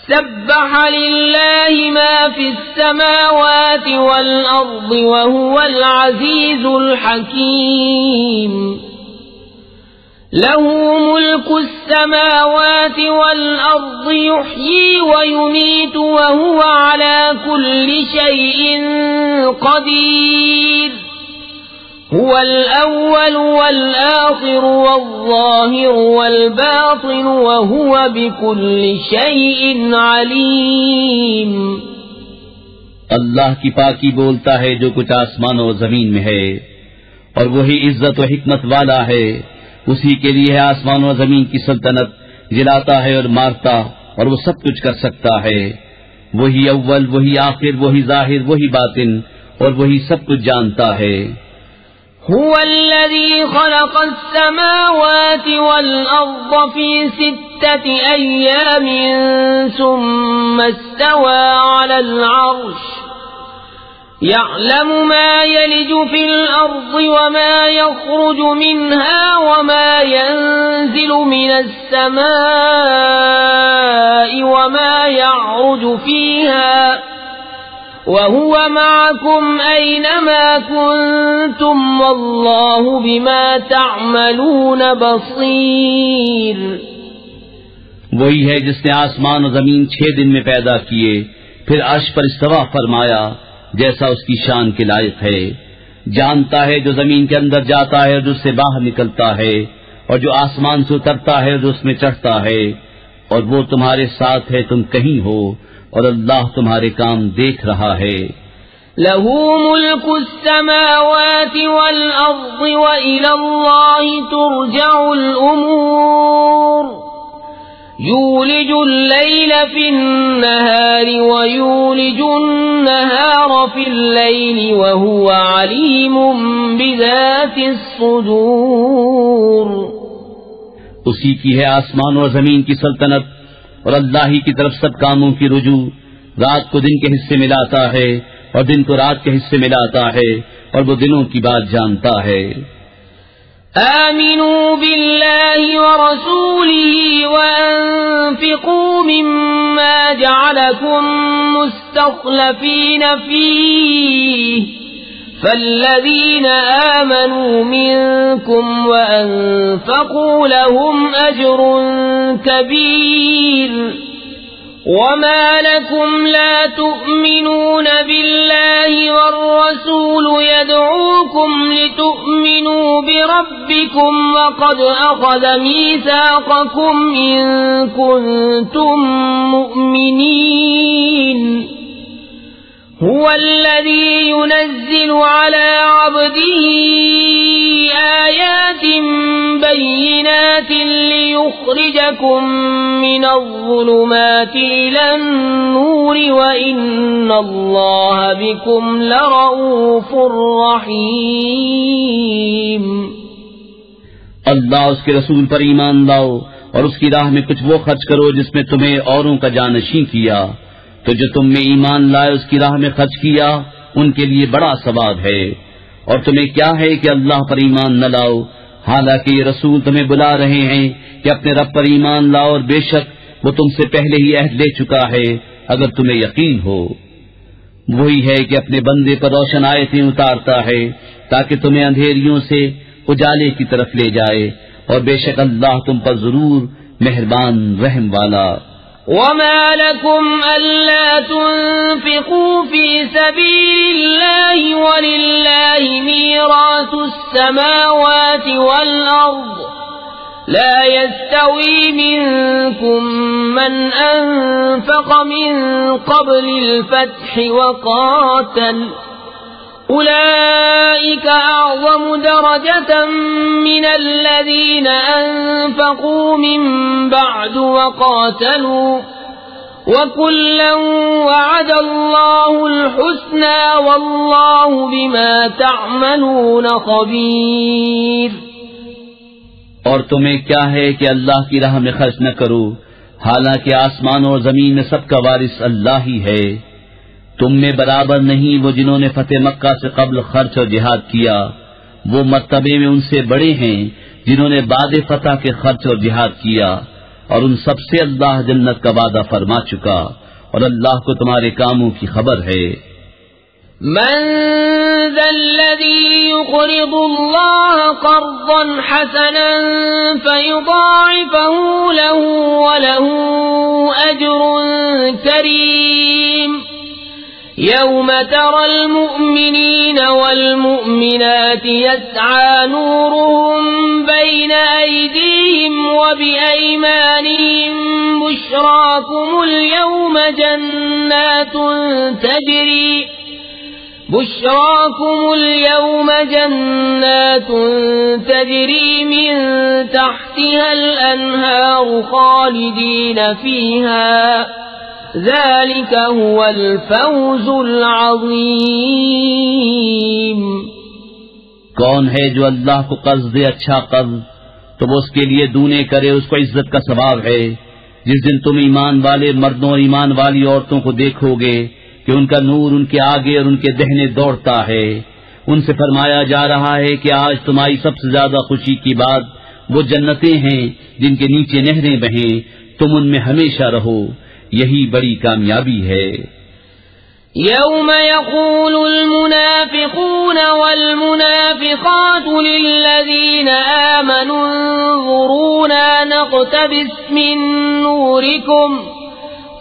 سبح للہ ما فی السماوات والارض وهو العزیز الحکیم. له ملك السماوات والأرض يحيي ويميت وهو على كل شيء قدير. هو الأول والآخر والظاهر والباطن وهو بكل شيء عليم.
اللہ کی پاکی بولتا ہے جو کچھ آسمان و زمین میں ہے، اور وہی عزت و حکمت والا ہے. اسی کے لیے ہے آسمان و زمین کی سلطنت، جلاتا ہے اور مارتا، اور وہ سب کچھ کر سکتا ہے. وہی اول، وہی آخر، وہی ظاہر، وہی باطن، اور وہی سب کچھ جانتا ہے.
هو الذي خلق السماوات والأرض في 6 أيام ثم استوى على العرش يعلم ما يلج في الأرض وما يخرج منها وما ينزل من السماء وما يعرج فيها وهو معكم أينما كنتم والله بما تعملون بصير.
وہی ہے جس نے آسمان و زمین 6 دن میں پیدا کیے، پھر عرش پر استوا فرمایا جیسا اس کی شان کے لائق ہے. جانتا ہے جو زمین کے اندر جاتا ہے اور جو اس سے باہر نکلتا ہے، اور جو آسمان سے اترتا ہے اور جو اس میں چڑھتا ہے، اور وہ تمہارے ساتھ ہے تم کہیں ہو، اور اللہ تمہارے کام دیکھ رہا ہے.
له ملك السماوات والأرض وإلى الله ترجع الأمور. يولج الليل في النهار ويولج النهار في الليل وهو عليم بذات الصدور.
اسی کی ہے آسمان اور زمین کی سلطنت، اور اللہ ہی کی طرف سب کاموں کی رجوع. رات کو دن کے حصے میں لاتا ہے اور دن کو رات کے حصے میں لاتا ہے، اور وہ دنوں کی بات جانتا ہے.
آمنوا بالله ورسوله وأنفقوا مما جعلكم مستخلفين فيه فالذين آمنوا منكم وأنفقوا لهم أجر كبير. وما لكم لا تؤمنون بالله والرسول يدعوكم لتؤمنوا بربكم وقد أخذ ميثاقكم إن كنتم مؤمنين. هو الذي ينزل على عبده آيات بينات ليخرجكم من الظلمات إلى النور وإن الله بكم لرؤوف رحيم.
اللہ اس کے رسول پر ایمان لاؤ اور اس کی راہ میں کچھ وہ خرچ کرو جس میں تمہیں اوروں کا جانشین کیا، تو جو تم میں ایمان لائے اس کی راہ میں خرچ کیا ان کے لیے بڑا ثواب ہے. اور تمہیں کیا ہے کہ اللہ پر ایمان نہ لاؤ، حالانکہ یہ رسول تمہیں بلا رہے ہیں کہ اپنے رب پر ایمان لاؤ، اور بے شک وہ تم سے پہلے ہی عہد لے چکا ہے اگر تمہیں یقین ہو. وہی ہے کہ اپنے بندے پر روشن آیتیں اتارتا ہے تاکہ تمہیں اندھیریوں سے اجالے کی طرف لے جائے، اور بے شک اللہ تم پر ضرور مہربان رحم والا.
وما لكم ألا تنفقوا في سبيل الله ولله ميراث السماوات والأرض لا يستوي منكم من أنفق من قبل الفتح وقاتل أولئك أعظم درجة من الذين أنفقوا من بعد وقاتلوا وكلا وعد الله الحسنى والله بما تعملون خبير.
اور تمہیں کیا ہے کہ اللہ کی راہ میں خرچ نہ کرو، حالانکہ آسمان اور زمین میں سب کا وارث اللہ ہی ہے. تم میں برابر نہیں وہ جنہوں نے فتح مکہ سے قبل خرچ اور جہاد کیا، وہ مرتبے میں ان سے بڑے ہیں جنہوں نے بعد فتح کے خرچ اور جہاد کیا، اور ان سب سے اللہ جنت کا وعدہ فرما چکا، اور اللہ کو تمہارے کاموں کی خبر ہے.
من ذا الذي يقرض الله قرضا حسنا فيضاعفه له وله أجر كريم. يوم ترى المؤمنين والمؤمنات يسعى نورهم بين أيديهم وبأيمانهم بشراكم اليوم جنات تجري من تحتها الأنهار خالدين فيها ذلك هو الفوز العظیم.
کون ہے جو اللہ کو قرض دے اچھا قرض تو وہ اس کے لیے دونے کرے، اس کو عزت کا ثواب ہے. جس دن تم ایمان والے مردوں اور ایمان والی عورتوں کو دیکھو گے کہ ان کا نور ان کے آگے اور ان کے دہنے دوڑتا ہے، ان سے فرمایا جا رہا ہے کہ آج تمہاری سب سے زیادہ خوشی کی بات وہ جنتیں ہیں جن کے نیچے نہریں بہیں، تم ان میں ہمیشہ رہو، یہی بڑی کامیابی ہے.
يوم يقول المنافقون والمنافقات للذين آمنوا انظرونا نقتبس من نوركم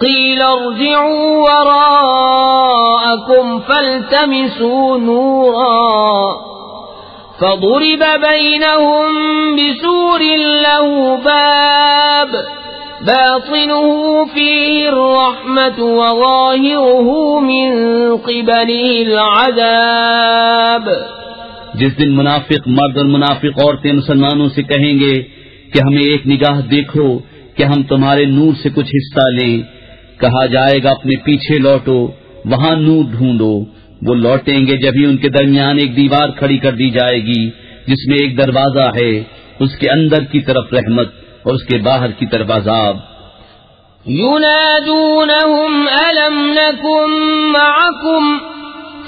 قيل ارجعوا وراءكم فالتمسوا نورا فضرب بينهم بسور له باب باطنه فيه الرحمة وظاهره من قبله العذاب.
جس دن منافق مرد اور منافق عورتیں مسلمانوں سے کہیں گے کہ ہمیں ایک نگاہ دیکھو کہ ہم تمہارے نور سے کچھ حصہ لیں، کہا جائے گا اپنے پیچھے لوٹو، وہاں نور ڈھونڈو. وہ لوٹیں گے جبھی ان کے درمیان ایک دیوار کھڑی کر دی جائے گی جس میں ایک دروازہ ہے، اس کے اندر کی طرف رحمت اور اس کے باہر کی طرف عذاب.
ينادونهم ألم نكن معكم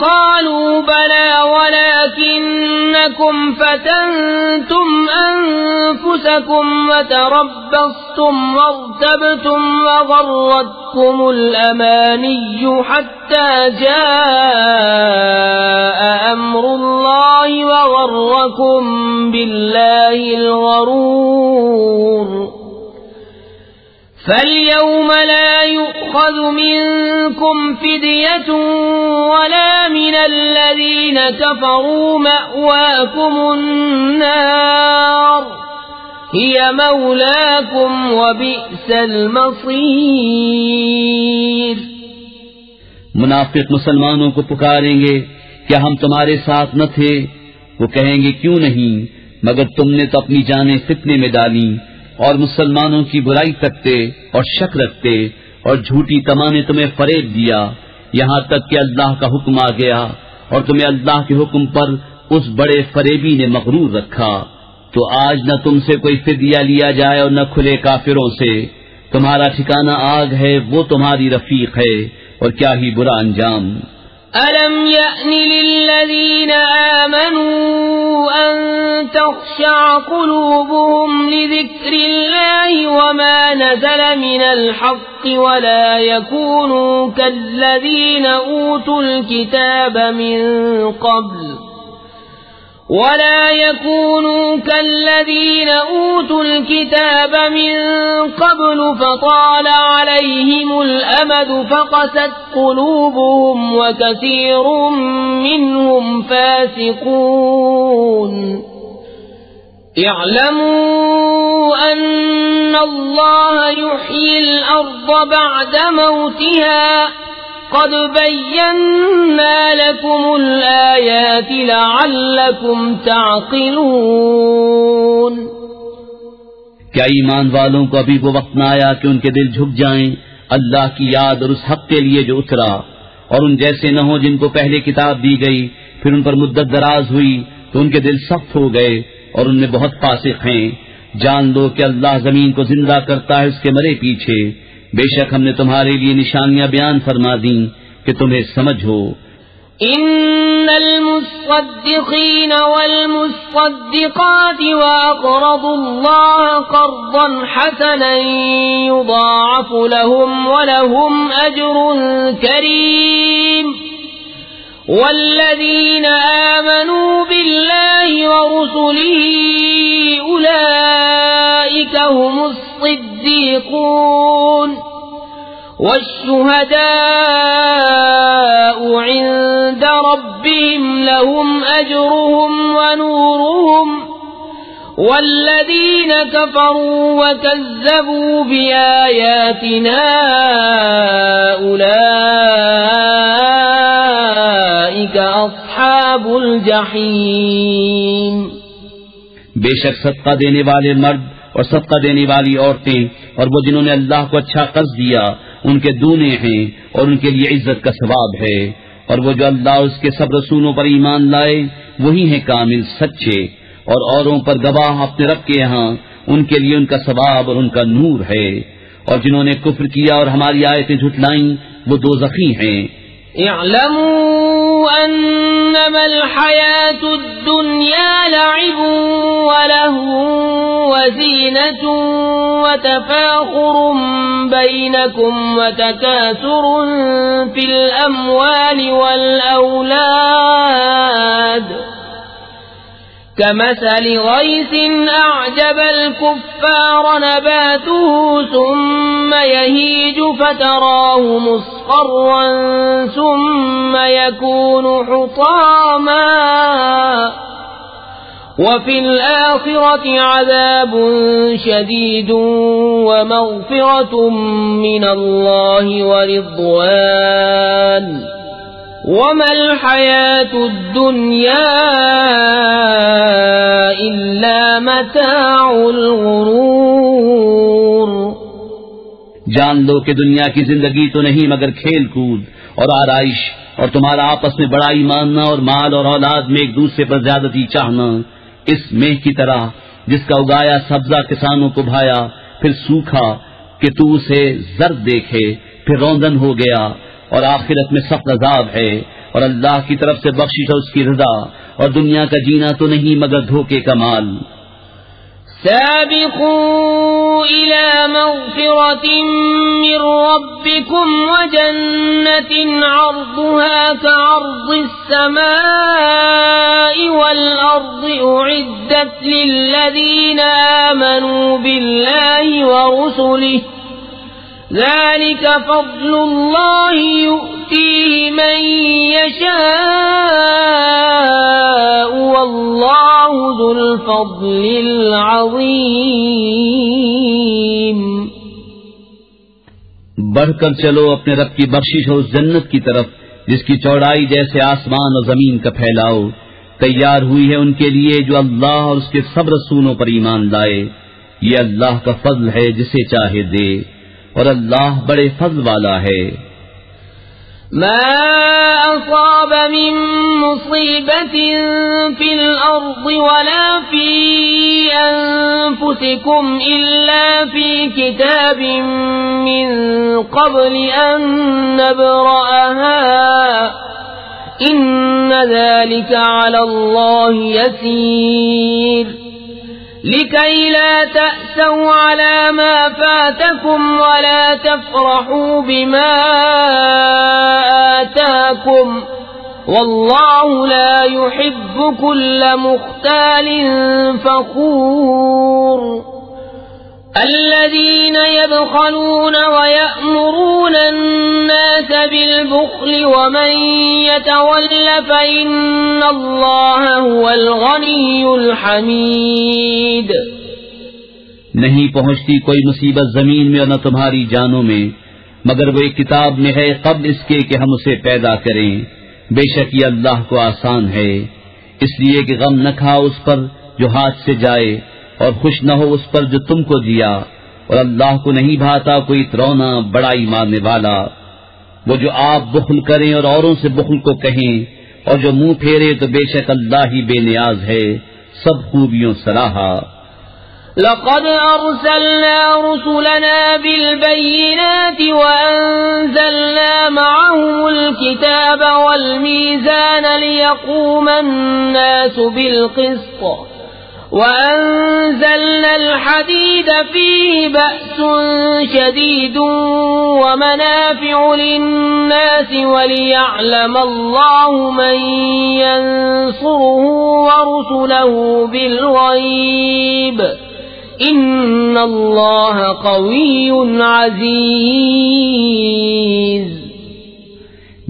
قالوا بلى ولكنكم فتنتم أنفسكم وتربصتم وارتبتم وغرتكم الأماني حتى جاء أمر الله وغركم بالله الغرور. فاليوم لا يؤخذ منكم فدية ولا من الذين كفروا مأواكم النار هي مولاكم وبئس المصير.
منافق مسلمانوں کو پکاریں گے کیا ہم تمہارے ساتھ نہ تھے؟ وہ کہیں گے کیوں نہیں، مگر تم نے تو اپنی جانیں فتنے میں ڈالی اور مسلمانوں کی برائی کرتے اور شک رکھتے اور جھوٹی تمانے تمہیں فریب دیا، یہاں تک کہ اللہ کا حکم آ گیا اور تمہیں اللہ کے حکم پر اس بڑے فریبی نے مغرور رکھا۔ تو آج نہ تم سے کوئی فدیہ لیا جائے اور نہ کھلے کافروں سے، تمہارا ٹھکانہ آگ ہے، وہ تمہاری رفیق ہے، اور کیا ہی برا انجام۔
أَلَمْ يَأْنِ لِلَّذِينَ آمَنُوا أَن تَخْشَعَ قُلُوبُهُمْ لِذِكْرِ اللَّهِ وَمَا نَزَلَ مِنَ الْحَقِّ وَلَا يَكُونُوا كَالَّذِينَ أُوتُوا الْكِتَابَ مِنْ قَبْلُ فَطَالَ عَلَيْهِمُ الْأَمَدُ فَقَسَتْ قُلُوبُهُمْ وَكَثِيرٌ مِّنْهُمْ فَاسِقُونَ اعْلَمُوا أَنَّ اللَّهَ يُحْيِي الْأَرْضَ بَعْدَ مَوْتِهَا قد بينا لكم الآيات لعلكم تعقلون۔
کیا ایمان والوں کو ابھی وہ وقت نہ آیا کہ ان کے دل جھک جائیں اللہ کی یاد اور اس حق کے لیے جو اترا، اور ان جیسے نہ ہوں جن کو پہلے کتاب دی گئی پھر ان پر مدت دراز ہوئی تو ان کے دل سخت ہو گئے اور ان میں بہت فاسق ہیں۔ جان لو کہ اللہ زمین کو زندہ کرتا ہے اس کے مرے پیچھے، بے شک ہم نے تمہارے لیے نشانیاں بیان فرما دیں کہ تمہیں سمجھ ہو۔
ان المصدقین والمصدقات واقرضوا اللہ قرضا حسنا یضاعف لهم ولهم اجر کریم والذین آمنوا باللہ ورسلہ اولئک هم الصدیقون والشهداء عند ربهم لهم أجرهم ونورهم والذين كفروا وكذبوا بآياتنا أولئك أصحاب الجحيم۔
بے شک صدقہ دینے والے مرد اور صدقہ دینے والی عورتیں اور وہ جنہوں نے اللہ کو اچھا قرض دیا ان کے دونے ہیں اور ان کے لیے عزت کا ثواب ہے، اور وہ جو اللہ اور اس کے سب رسولوں پر ایمان لائے وہی ہیں کامل سچے، اور اوروں پر گواہ اپنے رب کے یہاں ان کے لیے ان کا ثواب اور ان کا نور ہے، اور جنہوں نے کفر کیا اور ہماری آیتیں جھٹلائیں وہ دوزخی ہیں۔
اعلموا انما الحياة الدنيا لعب ولهو وزينة وتفاخر بينكم وتكاثر في الأموال والأولاد كمثل غيث أعجب الكفار نباته ثم يهيج فتراه مصفرا ثم يكون حطاما وفي الآخرة عذاب شديد ومغفرة من الله ورضوان وما الحياة الدنيا إلا متاع الغرور۔
جان لو کہ دنیا کی زندگی تو نہیں مگر کھیل کود اور آرائش، اور تمہارا آپس میں بڑائی ماننا اور مال اور اولاد میں ایک دوسرے پر زیادتی چاہنا، اس میہ کی طرح جس کا اگایا سبزہ کسانوں کو بھایا پھر سوکھا کہ تو اسے زرد دیکھے پھر روندن ہو گیا، اور آخرت میں سخت عذاب ہے، اور اللہ کی طرف سے بخشش اور اس کی رضا، اور دنیا کا جینا تو نہیں مگر دھوکے کا مال۔
سابقوا إلى مغفرة من ربكم وجنة عرضها كعرض السماء والأرض أعدت للذين آمنوا بالله ورسله ذلك فضل الله يؤتيه من يشاء والله ذو الفضل العظيم۔
بڑھ کر چلو اپنے رب کی بخشش ہو اس جنت کی طرف جس کی چوڑائی جیسے آسمان اور زمین کا پھیلاؤ، تیار ہوئی ہے ان کے لیے جو اللہ اور اس کے سب رسولوں پر ایمان لائے. یہ اللہ کا فضل ہے جسے چاہے دے، اور اللہ بڑے فضل والا ہے.
ما أصاب من مصيبة في الأرض ولا في أنفسكم إلا في كتاب من قبل أن نبرأها إن ذلك على الله يسير لكي لا تأسوا على ما فاتكم ولا تفرحوا بما آتاكم والله لا يحب كل مختال فخور. الذين يبخلون ويأمرون الناس بالبخل ومن يتول فإن الله هو الغني الحميد.
نہیں پہنچتی کوئی مصیبت زمین میں اور نہ تمہاری جانوں میں مگر وہ ایک کتاب میں ہے قبل اس کے کہ ہم اسے پیدا کریں. بے شک یہ اللہ کو آسان ہے، اس لیے کہ غم نہ کھاؤ اس پر جو ہاتھ سے جائے اور خوش نہ ہو اس پر جو تم کو دیا، اور اللہ کو نہیں بھاتا کوئی ترونا بڑائی مارنے والا. وہ جو آپ بخل کریں اور اوروں سے بخل کو کہیں اور جو منہ پھیرے تو بے شک اللہ ہی بے نیاز ہے، سب خوبیوں سراہا.
لقد أرسلنا رسلنا بالبينات وأنزلنا معهم الكتاب والميزان ليقوم الناس بالقسط وأنزلنا الحديد فيه بأس شديد ومنافع للناس وليعلم الله من ينصره ورسله بالغيب إن الله قوي عزيز.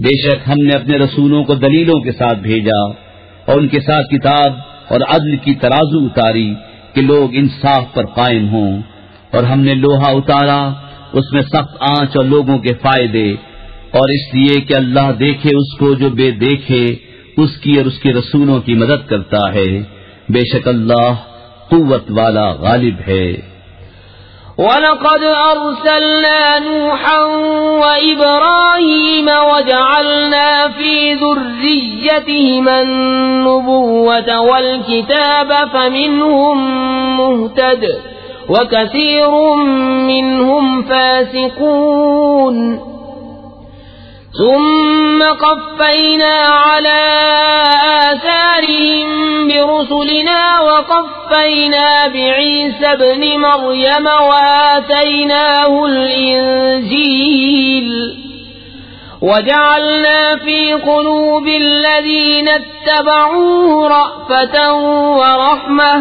بے شک ہم نے اپنے رسولوں کو دلیلوں کے ساتھ بھیجا اور ان کے ساتھ کتاب اور عدل کی ترازو اتاری کہ لوگ انصاف پر قائم ہوں، اور ہم نے لوہا اتارا اس میں سخت آنچ اور لوگوں کے فائدے، اور اس لیے کہ اللہ دیکھے اس کو جو بے دیکھے اس کی اور اس کے رسولوں کی مدد کرتا ہے. بے شک اللہ قوت والا غالب ہے.
وَلَقَدْ أَرْسَلْنَا نُوحًا وَإِبْرَاهِيمَ وَجَعَلْنَا فِي ذُرِّيَّتِهِمَا النُّبُوَّةَ وَالْكِتَابَ فَمِنْهُمْ مُهْتَدٍ وَكَثِيرٌ مِّنْهُمْ فَاسِقُونَ. ثم قفينا على آثارهم برسلنا وقفينا بعيسى ابن مريم وآتيناه الإنجيل وجعلنا في قلوب الذين اتبعوه رأفة ورحمة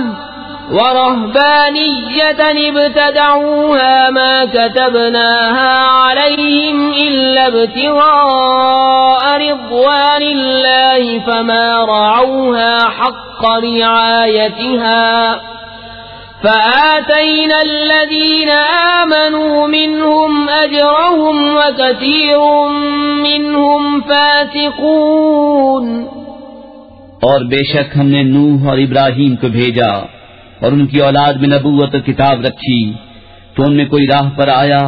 ورهبانية ابتدعوها ما كتبناها عليهم إلا ابتغاء رضوان الله فما رعوها حق رعايتها فآتينا الذين آمنوا منهم أجرهم وكثير منهم فاسقون.
اور بے شک ہم نے نوح اور ابراہیم کو بھیجا اور ان کی اولاد میں نبوت اور کتاب رکھی تو ان میں کوئی راہ پر آیا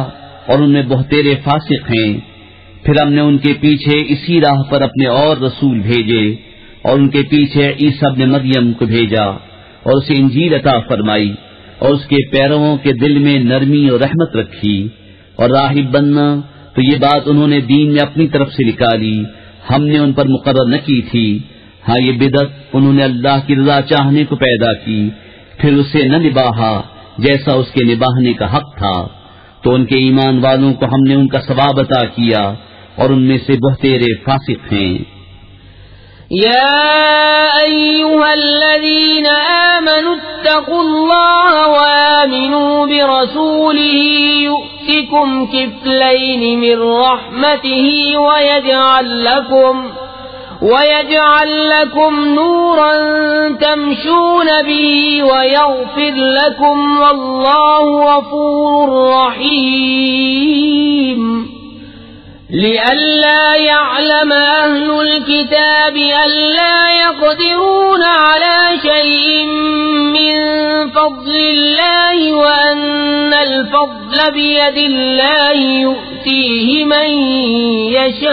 اور ان میں بہتیرے فاسق ہیں. پھر ہم نے ان کے پیچھے اسی راہ پر اپنے اور رسول بھیجے اور ان کے پیچھے عیسیٰ ابن مریم کو بھیجا اور اسے انجیل عطا فرمائی اور اس کے پیرووں کے دل میں نرمی اور رحمت رکھی. اور راہب بننا تو یہ بات انہوں نے دین میں اپنی طرف سے نکالی، ہم نے ان پر مقرر نہ کی تھی. ہاں یہ بدعت انہوں نے اللہ کی رضا چاہنے کو پیدا کی، پھر اسے نہ نباہا جیسا اس کے نباہنے کا حق تھا. تو ان کے ایمان والوں کو ہم نے ان کا ثواب عطا کیا اور ان میں سے بہتیرے فاسق ہیں.
يا أيها الذين آمنوا اتقوا الله وآمنوا برسوله يؤتكم كفلين من رحمته ويجعل لكم نورا تمشون به ويغفر لكم والله غفور رحيم. لئلا يعلم أهل الكتاب ألا يقدرون على شيء من فضل الله وأن الفضل بيد الله يؤتيه من يشاء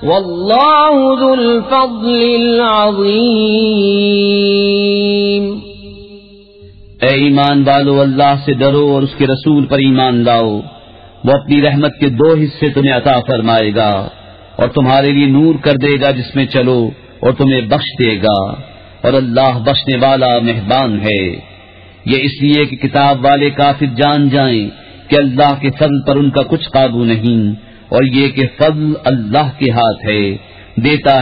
والله ذو الفضل العظيم۔
اے ایمان والو، اللہ سے ڈرو اور اس کے رسول پر ایمان لاؤ، وہ اپنی رحمت کے 2 حصے تمہیں عطا فرمائے گا اور تمہارے لیے نور کر دے گا جس میں چلو اور تمہیں بخش دے گا، اور اللہ بخشنے والا مہربان ہے۔ یہ اس لیے کہ کتاب والے کافر جان جائیں کہ اللہ کے فضل پر ان کا کچھ قابو نہیں، اور یہ کہ فضل اللہ کے ہاتھ ہے، دیتا